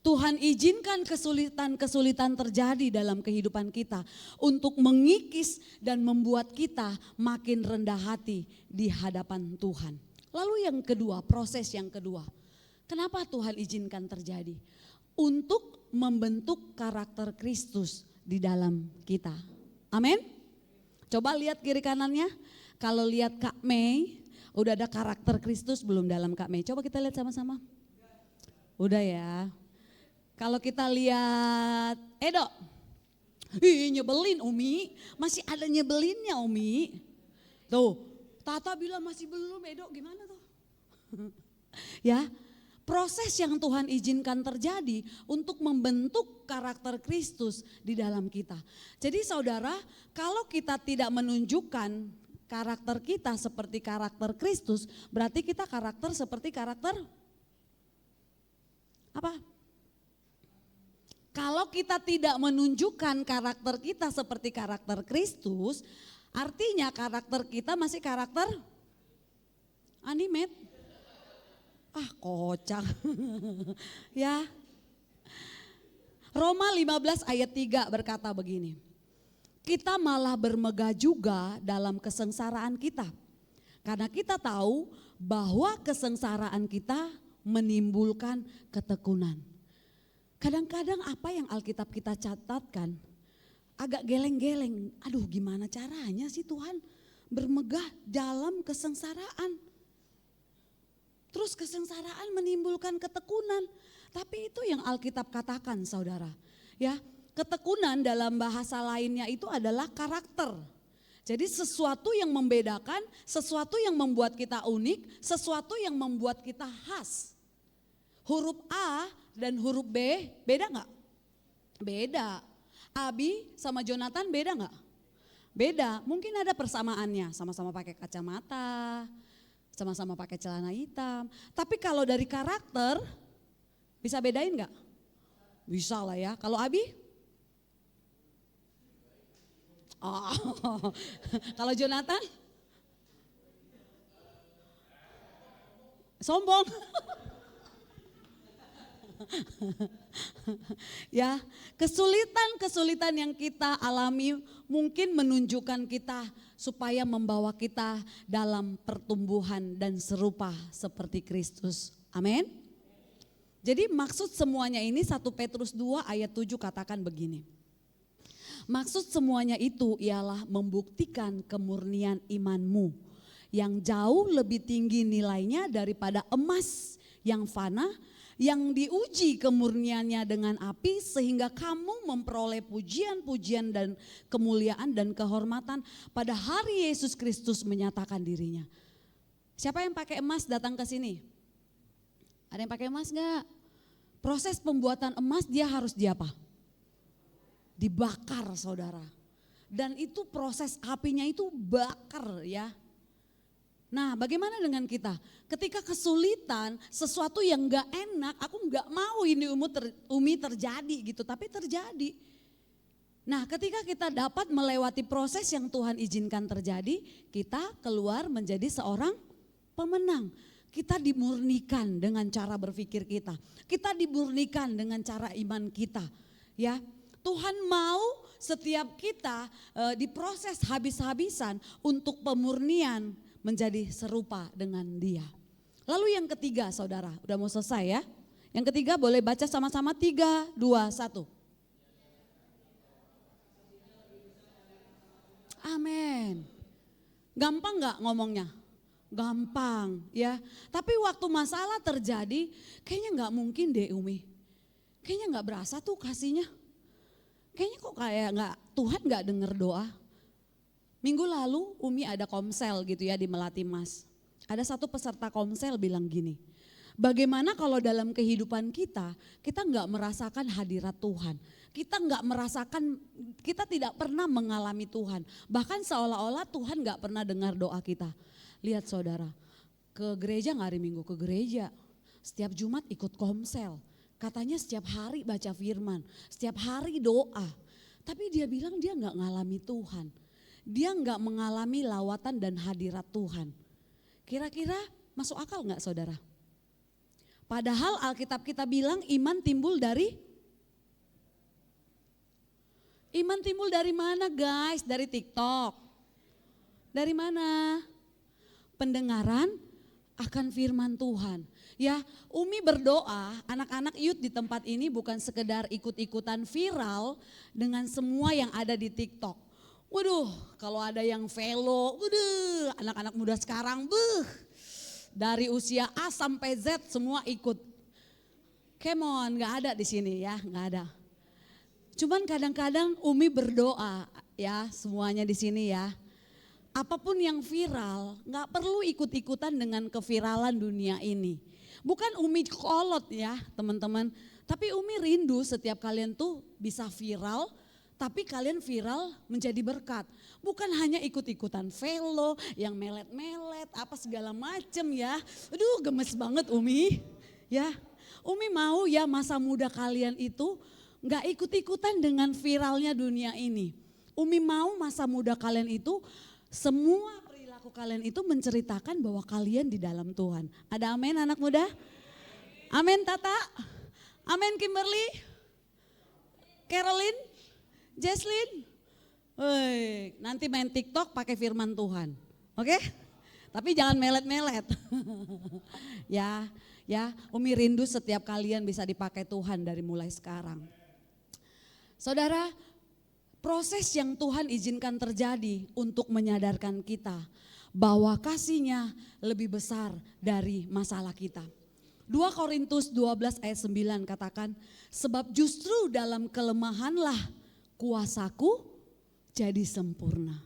Tuhan izinkan kesulitan-kesulitan terjadi dalam kehidupan kita untuk mengikis dan membuat kita makin rendah hati di hadapan Tuhan. Lalu yang kedua, proses yang kedua. Kenapa Tuhan izinkan terjadi? Untuk membentuk karakter Kristus di dalam kita. Amin. Coba lihat kiri kanannya. Kalau lihat Kak Mei, udah ada karakter Kristus belum dalam Kak Mei? Coba kita lihat sama-sama. Udah ya. Kalau kita lihat Edo. Nyebelin Umi. Masih ada nyebelinnya Umi. Tuh, Tata bilang masih belum Edo, gimana tuh? Ya. Proses yang Tuhan izinkan terjadi untuk membentuk karakter Kristus di dalam kita. Jadi saudara, kalau kita tidak menunjukkan karakter kita seperti karakter Kristus, berarti kita karakter seperti karakter apa? Kalau kita tidak menunjukkan karakter kita seperti karakter Kristus, artinya karakter kita masih karakter animate. Ah, kocak. Ya. Roma 15 ayat 3 berkata begini. Kita malah bermegah juga dalam kesengsaraan kita. Karena kita tahu bahwa kesengsaraan kita menimbulkan ketekunan. Kadang-kadang apa yang Alkitab kita catatkan agak geleng-geleng. Aduh, gimana caranya sih Tuhan bermegah dalam kesengsaraan? Terus kesengsaraan menimbulkan ketekunan. Tapi itu yang Alkitab katakan, saudara. Ya, ketekunan dalam bahasa lainnya itu adalah karakter. Jadi sesuatu yang membedakan, sesuatu yang membuat kita unik, sesuatu yang membuat kita khas. Huruf A dan huruf B beda nggak? Beda. Abi sama Jonathan beda nggak? Beda. Mungkin ada persamaannya, sama-sama pakai kacamata, sama-sama pakai celana hitam. Tapi kalau dari karakter, bisa bedain nggak? Bisa lah ya. Kalau Abi? Oh, kalau Jonathan? Sombong. Ya, kesulitan-kesulitan yang kita alami mungkin menunjukkan kita supaya membawa kita dalam pertumbuhan dan serupa seperti Kristus. Amin. Jadi maksud semuanya ini 1 Petrus 2 ayat 7 katakan begini. Maksud semuanya itu ialah membuktikan kemurnian imanmu yang jauh lebih tinggi nilainya daripada emas yang fana, yang diuji kemurniannya dengan api sehingga kamu memperoleh pujian-pujian dan kemuliaan dan kehormatan pada hari Yesus Kristus menyatakan dirinya. Siapa yang pakai emas datang ke sini? Ada yang pakai emas enggak? Proses pembuatan emas dia harus diapa? Dibakar, saudara. Dan itu proses apinya itu bakar ya. Nah, bagaimana dengan kita? Ketika kesulitan, sesuatu yang gak enak, aku gak mau ini Umi terjadi gitu, tapi terjadi. Nah, ketika kita dapat melewati proses yang Tuhan izinkan terjadi, kita keluar menjadi seorang pemenang. Kita dimurnikan dengan cara berpikir kita. Kita dimurnikan dengan cara iman kita. Ya, Tuhan mau setiap kita diproses habis-habisan untuk pemurnian menjadi serupa dengan Dia. Lalu yang ketiga, saudara, udah mau selesai ya. Yang ketiga boleh baca sama-sama 3, 2, 1. Amin. Gampang gak ngomongnya? Gampang ya. Tapi waktu masalah terjadi kayaknya gak mungkin deh Umi. Kayaknya gak berasa tuh kasihnya. Kayaknya kok kayak Tuhan gak denger doa. Minggu lalu Umi ada komsel gitu ya di Melati Mas. Ada satu peserta komsel bilang gini. Bagaimana kalau dalam kehidupan kita gak merasakan hadirat Tuhan. Kita tidak pernah mengalami Tuhan. Bahkan seolah-olah Tuhan gak pernah dengar doa kita. Lihat saudara, ke gereja gak hari Minggu? Ke gereja. Setiap Jumat ikut komsel. Katanya setiap hari baca firman, setiap hari doa. Tapi dia bilang dia gak ngalami Tuhan. Dia gak mengalami lawatan dan hadirat Tuhan. Kira-kira masuk akal gak saudara? Padahal Alkitab kita bilang iman timbul dari mana guys? Dari TikTok. Dari mana? Pendengaran akan firman Tuhan. Ya, Umi berdoa anak-anak youth di tempat ini bukan sekedar ikut-ikutan viral dengan semua yang ada di TikTok. Waduh, kalau ada yang velo, waduh, anak-anak muda sekarang, dari usia A sampai Z semua ikut. Come on, gak ada di sini ya, gak ada. Cuman kadang-kadang Umi berdoa ya, semuanya di sini ya. Apapun yang viral, gak perlu ikut-ikutan dengan keviralan dunia ini. Bukan Umi kolot ya teman-teman, tapi Umi rindu setiap kalian tuh bisa viral, tapi kalian viral menjadi berkat. Bukan hanya ikut-ikutan velo, yang melet-melet, apa segala macem ya. Aduh gemes banget Umi. Ya, Umi mau ya masa muda kalian itu nggak ikut-ikutan dengan viralnya dunia ini. Umi mau masa muda kalian itu, semua perilaku kalian itu menceritakan bahwa kalian di dalam Tuhan. Ada amin anak muda? Amin Tata? Amin Kimberly? Caroline? Jesslyn? Woi, nanti main TikTok pakai firman Tuhan. Oke? Tapi jangan melet-melet. ya, Umi rindu setiap kalian bisa dipakai Tuhan dari mulai sekarang. Saudara, proses yang Tuhan izinkan terjadi untuk menyadarkan kita bahwa kasih-Nya lebih besar dari masalah kita. 2 Korintus 12 ayat 9 katakan, sebab justru dalam kelemahanlah kuasaku jadi sempurna.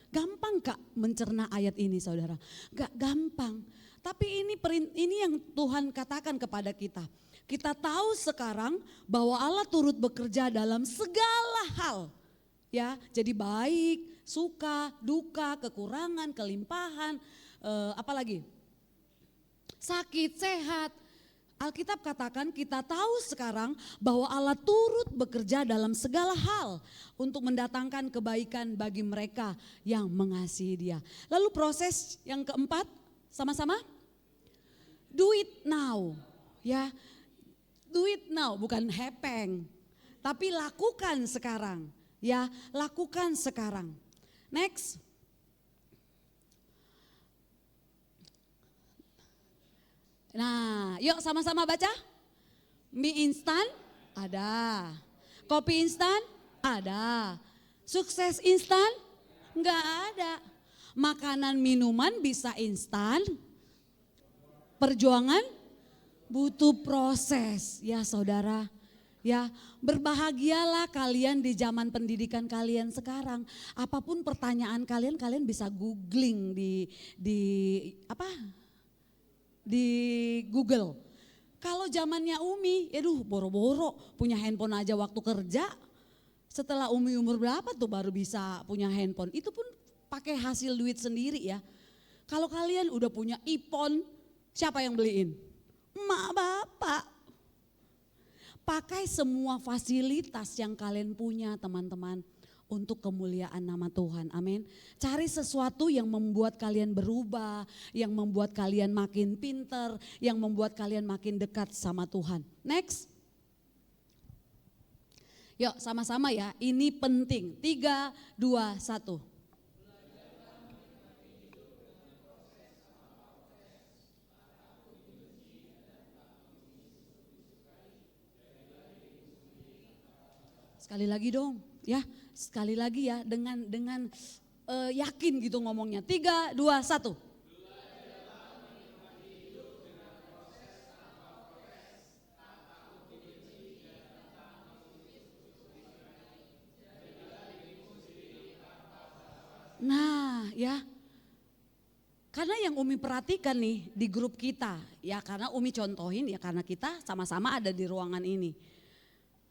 Gampang Kak mencerna ayat ini saudara? Gak gampang. Tapi ini yang Tuhan katakan kepada kita. Kita tahu sekarang bahwa Allah turut bekerja dalam segala hal. Ya, jadi baik, suka, duka, kekurangan, kelimpahan, apalagi sakit, sehat. Alkitab katakan kita tahu sekarang bahwa Allah turut bekerja dalam segala hal untuk mendatangkan kebaikan bagi mereka yang mengasihi Dia. Lalu proses yang keempat, sama-sama, do it now, ya. Do it now, bukan hepeng, tapi lakukan sekarang, ya, lakukan sekarang. Next. Nah, yuk sama-sama baca. Mie instan ada, kopi instan ada, sukses instan enggak ada. Makanan minuman bisa instan, perjuangan butuh proses ya saudara. Ya, berbahagialah kalian di zaman pendidikan kalian sekarang. Apapun pertanyaan kalian, kalian bisa googling di Google. Kalau zamannya Umi, boro-boro punya handphone aja waktu kerja. Setelah Umi umur berapa tuh baru bisa punya handphone. Itu pun pakai hasil duit sendiri ya. Kalau kalian udah punya iPhone, siapa yang beliin? Emak bapak. Pakai semua fasilitas yang kalian punya teman-teman untuk kemuliaan nama Tuhan, amin. Cari sesuatu yang membuat kalian berubah, yang membuat kalian makin pinter, yang membuat kalian makin dekat sama Tuhan. Next. Yuk sama-sama ya, ini penting. 3, 2, 1. Sekali lagi dong, ya. Sekali lagi ya, dengan yakin gitu ngomongnya. 3, 2, 1. Nah, ya. Karena yang Umi perhatikan nih di grup kita, ya karena Umi contohin ya karena kita sama-sama ada di ruangan ini.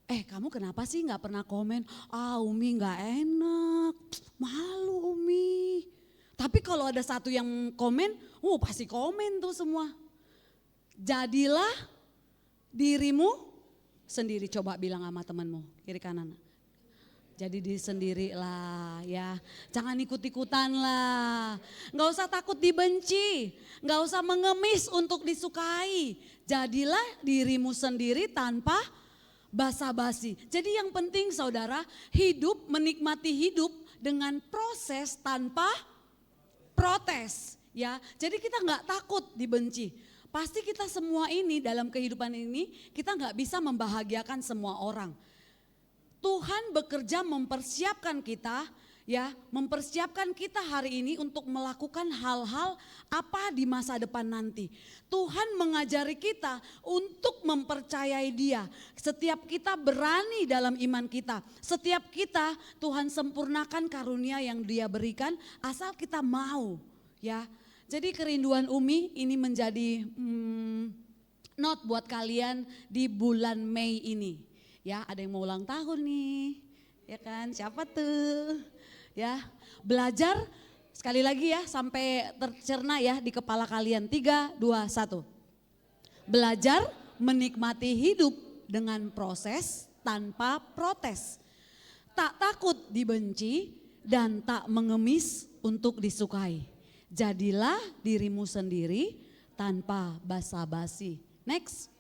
Kamu kenapa sih gak pernah komen? Umi gak enak, malu Umi. Tapi kalau ada satu yang komen, pasti komen tuh semua. Jadilah dirimu sendiri, coba bilang sama temanmu, kiri kanan. Jadi diri sendiri lah ya, jangan ikut-ikutan lah. Gak usah takut dibenci, gak usah mengemis untuk disukai. Jadilah dirimu sendiri tanpa basa-basi. Jadi yang penting saudara, menikmati hidup dengan proses tanpa protes. Ya, jadi kita nggak takut dibenci. Pasti kita semua ini dalam kehidupan ini kita nggak bisa membahagiakan semua orang. Tuhan bekerja mempersiapkan kita. Ya, mempersiapkan kita hari ini untuk melakukan hal-hal apa di masa depan nanti. Tuhan mengajari kita untuk mempercayai Dia. Setiap kita berani dalam iman kita. Setiap kita Tuhan sempurnakan karunia yang Dia berikan asal kita mau. Ya, jadi kerinduan Umi ini menjadi note buat kalian di bulan Mei ini. Ya, ada yang mau ulang tahun nih. Ya kan, siapa tuh? Ya, belajar sekali lagi ya sampai tercerna ya di kepala kalian. 3, 2, 1. Belajar menikmati hidup dengan proses tanpa protes. Tak takut dibenci dan tak mengemis untuk disukai. Jadilah dirimu sendiri tanpa basa-basi. Next.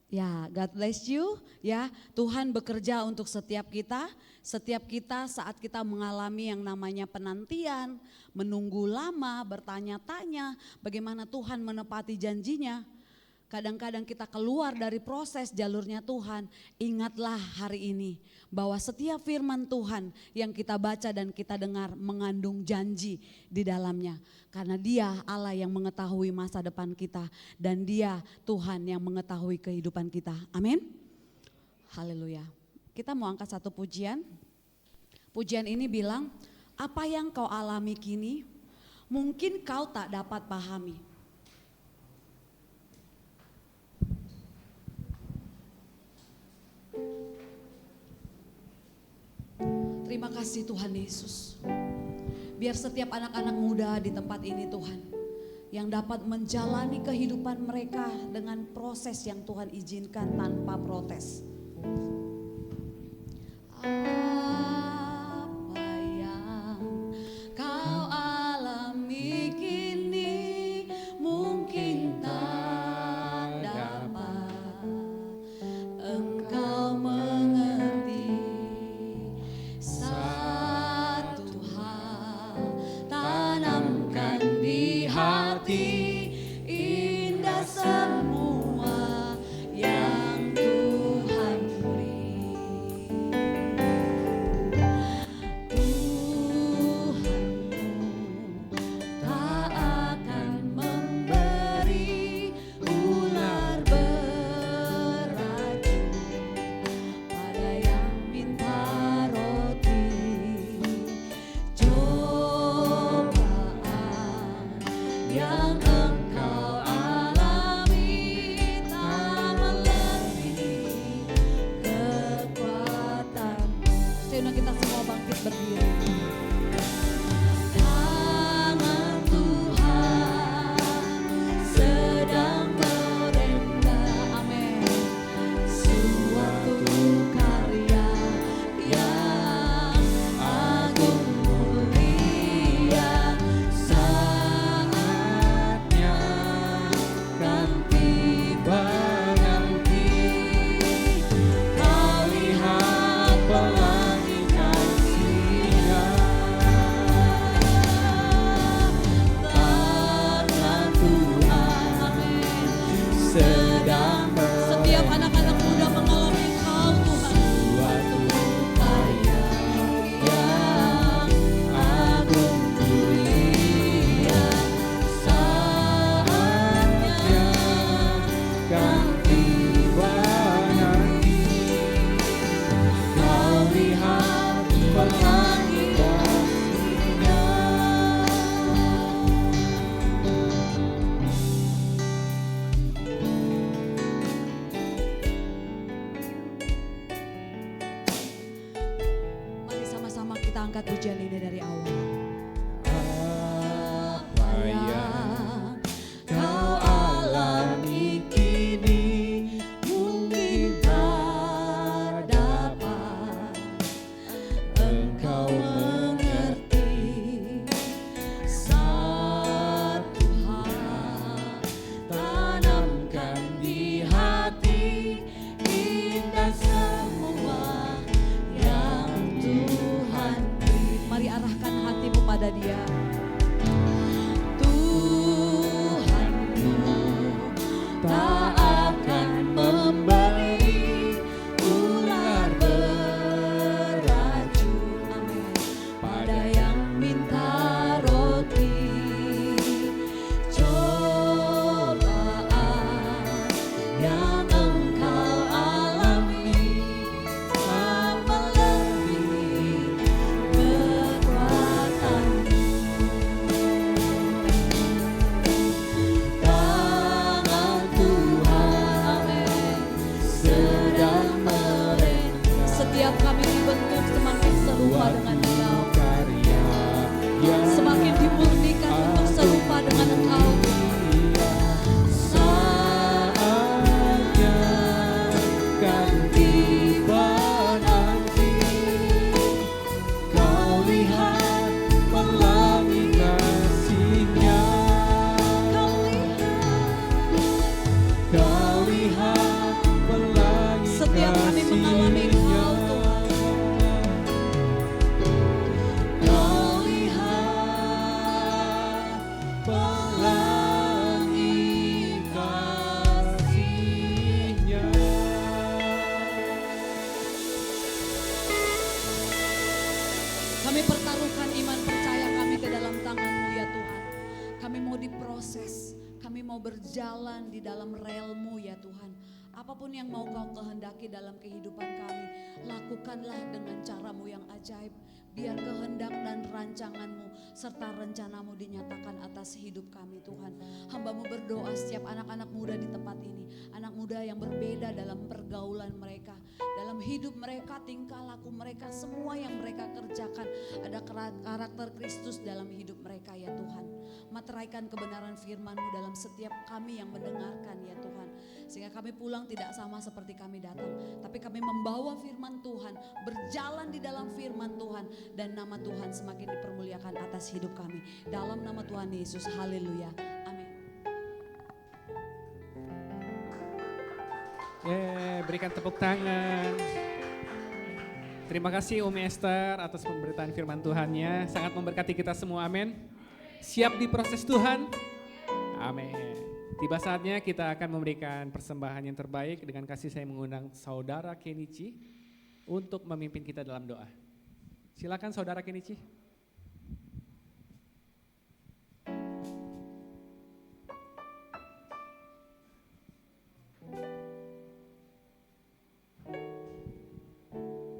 Ya, God bless you. Ya, Tuhan bekerja untuk setiap kita. Setiap kita saat kita mengalami yang namanya penantian, menunggu lama, bertanya-tanya bagaimana Tuhan menepati janjinya. Kadang-kadang kita keluar dari proses jalurnya Tuhan, ingatlah hari ini bahwa setiap firman Tuhan yang kita baca dan kita dengar mengandung janji di dalamnya. Karena Dia Allah yang mengetahui masa depan kita dan Dia Tuhan yang mengetahui kehidupan kita. Amin. Haleluya. Kita mau angkat satu pujian. Pujian ini bilang, apa yang kau alami kini mungkin kau tak dapat pahami. Terima kasih Tuhan Yesus. Biar setiap anak-anak muda di tempat ini Tuhan, yang dapat menjalani kehidupan mereka dengan proses yang Tuhan izinkan tanpa protes. Apa yang kau alami kini mungkin tak dapat engkau mengerti. Satu hal tanamkan di hati, indah semua yang Tuhan beri. Tuhanmu tak akan memberi ular beracun pada yang minta roti. Cobaan yang engkau alami tak melebihi kekuatanmu. Sehingga kita semua bangkit berdiri. Tangan Tuhan sedang merenda, amin, suatu karya yang agung mulia. Saatnya kan tiba nanti, kau lihat pelangi kasih-Nya. Tangan Tuhan, amin, sedang setiap anak-anak muda mengalami Kau Tuhan, suatu karya yang agung mulia. Saatnya kan tiba nanti, kau lihat pelangi kasih-Nya. Mari sama-sama kita angkat pujian ini dari awal. Apa yang kau alami kini mungkin tak dapat engkau mengerti. Satu hal tanamkan di hati, indah semua yang Tuhan beri. Mari arahkan hati tiba nanti, kau lihat pelangi kasih-Nya. Kau lihat pelangi Setiap kami mengalami kasih-Nya. Kau Pelangi kasih-Nya. Kami pertaruhkan iman percaya kami ke dalam tangan-Mu ya Tuhan. Kami mau diproses, kami mau berjalan di dalam rel-Mu ya Tuhan. Apapun yang mau Kau kehendaki dalam kehidupan kami, lakukanlah dengan cara-Mu yang ajaib. Biar kehendak dan rancangan-Mu serta rencana-Mu dinyatakan atas hidup kami Tuhan. Hamba-Mu berdoa setiap anak-anak muda di tempat ini, anak muda yang berbeda dalam pergaulan mereka, dalam hidup mereka, tingkah laku mereka, semua yang mereka kerjakan ada karakter Kristus dalam hidup mereka ya Tuhan. Materaikan kebenaran firman-Mu dalam setiap kami yang mendengarkan ya Tuhan. Sehingga kami pulang tidak sama seperti kami datang, tapi kami membawa firman Tuhan, berjalan di dalam firman Tuhan, dan nama Tuhan semakin dipermuliakan atas hidup kami. Dalam nama Tuhan Yesus, haleluya, amin. Berikan tepuk tangan. Terima kasih Umi Esther atas pemberitaan firman Tuhannya. Sangat memberkati kita semua, amin. Siap diproses Tuhan? Amin. Tiba saatnya kita akan memberikan persembahan yang terbaik. Dengan kasih saya mengundang Saudara Kenichi untuk memimpin kita dalam doa. Silakan Saudara Kenichi.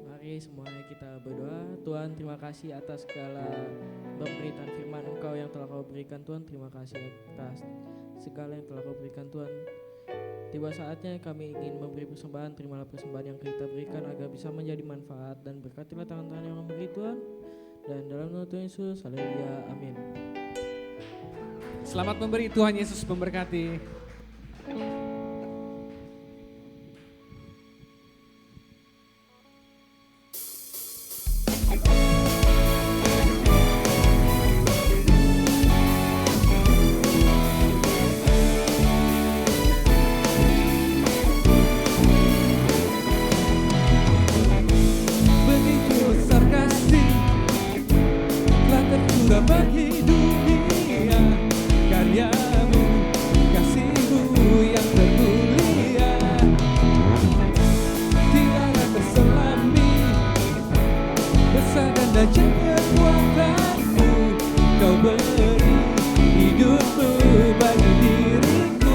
Mari semuanya kita berdoa. Tuhan, terima kasih atas segala pemberitaan firman Engkau yang telah Kau berikan Tuhan. Terima kasih atas segala yang telah Kau berikan Tuhan. Tiba saatnya kami ingin memberi persembahan. Terimalah persembahan yang kita berikan agar bisa menjadi manfaat, dan berkatilah tangan-tangan yang memberi Tuhan. Dan dalam nama Tuhan Yesus, haleluya, amin. Selamat memberi, Tuhan Yesus memberkati.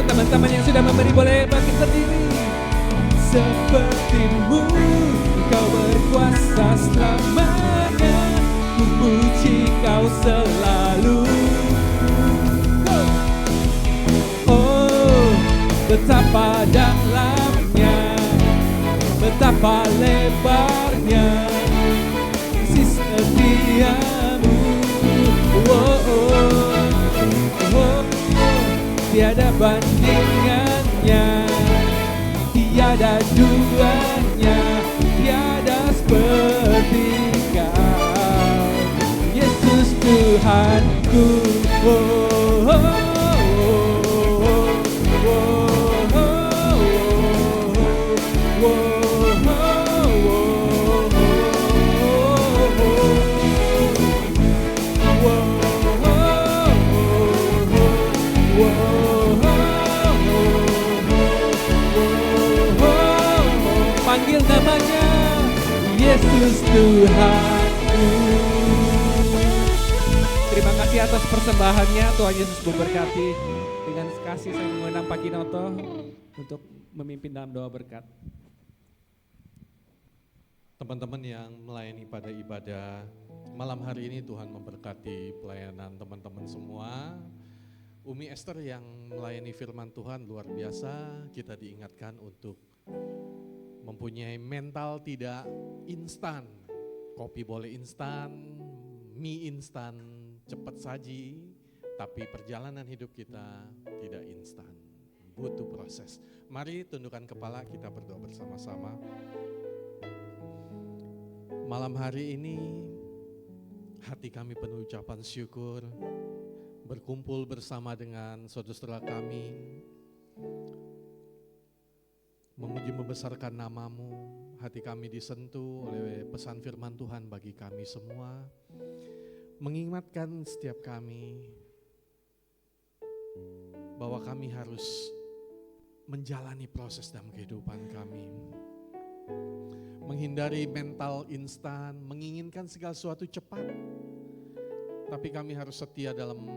Teman-teman yang sudah memberi boleh bangkit berdiri. Seperti-Mu Kau berkuasa selamanya, memuji Kau selalu. Oh, betapa dalamnya, betapa lebarnya kasih setia-Mu. Tiada bandingannya, tiada duanya, tiada seperti Kau, Yesus Tuhanku. Panggil namanya Yesus Tuhanku. Terima kasih atas persembahannya. Tuhan Yesus memberkati. Dengan kasih saya mengundang Pak Kinoto untuk memimpin dalam doa berkat. Teman-teman yang melayani pada ibadah malam hari ini, Tuhan memberkati pelayanan teman-teman semua. Umi Esther yang melayani firman Tuhan luar biasa. Kita diingatkan untuk mempunyai mental tidak instan. Kopi boleh instan, mie instan, cepat saji, tapi perjalanan hidup kita tidak instan. butuh proses. Mari tundukkan kepala, kita berdoa bersama-sama. Malam hari ini hati kami penuh ucapan syukur, berkumpul bersama dengan saudara-saudara kami, memuji membesarkan namamu. Hati kami disentuh oleh pesan firman Tuhan bagi kami semua, mengingatkan setiap kami bahwa kami harus menjalani proses dalam kehidupan kami. Menghindari mental instan, menginginkan segala sesuatu cepat. Tapi kami harus setia dalam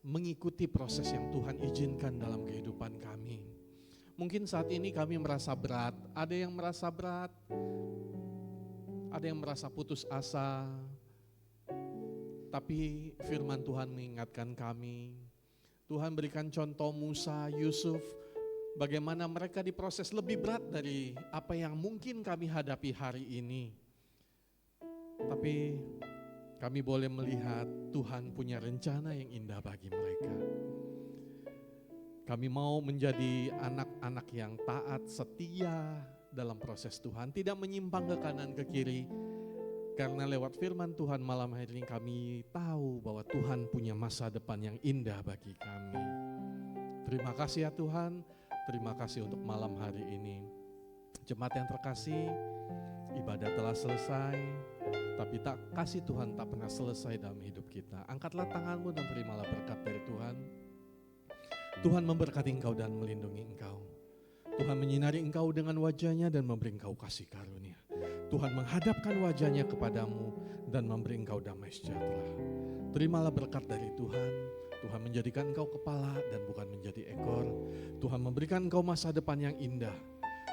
mengikuti proses yang Tuhan izinkan dalam kehidupan kami. Mungkin saat ini kami merasa berat, ada yang merasa berat, ada yang merasa putus asa. Tapi firman Tuhan mengingatkan kami, Tuhan berikan contoh Musa, Yusuf, bagaimana mereka diproses lebih berat dari apa yang mungkin kami hadapi hari ini. Tapi kami boleh melihat Tuhan punya rencana yang indah bagi mereka. Kami mau menjadi anak-anak yang taat, setia dalam proses Tuhan, tidak menyimpang ke kanan ke kiri. Karena lewat firman Tuhan malam hari ini kami tahu bahwa Tuhan punya masa depan yang indah bagi kami. Terima kasih ya Tuhan. Terima kasih untuk malam hari ini. Jemaat yang terkasih, ibadah telah selesai, tapi tak kasih Tuhan tak pernah selesai dalam hidup kita. Angkatlah tanganmu dan terimalah berkat dari Tuhan. Tuhan memberkati engkau dan melindungi engkau. Tuhan menyinari engkau dengan wajahnya dan memberi engkau kasih karunia. Tuhan menghadapkan wajahnya kepadamu dan memberi engkau damai sejahtera. Terimalah berkat dari Tuhan. Tuhan menjadikan engkau kepala dan bukan menjadi ekor. Tuhan memberikan engkau masa depan yang indah.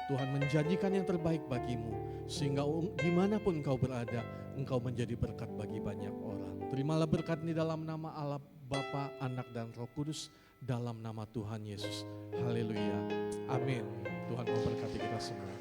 Tuhan menjanjikan yang terbaik bagimu, sehingga dimanapun engkau berada, engkau menjadi berkat bagi banyak orang. Terimalah berkat ini dalam nama Allah Bapa, Anak dan Roh Kudus, dalam nama Tuhan Yesus. Haleluya. Amin. Tuhan memberkati kita semua.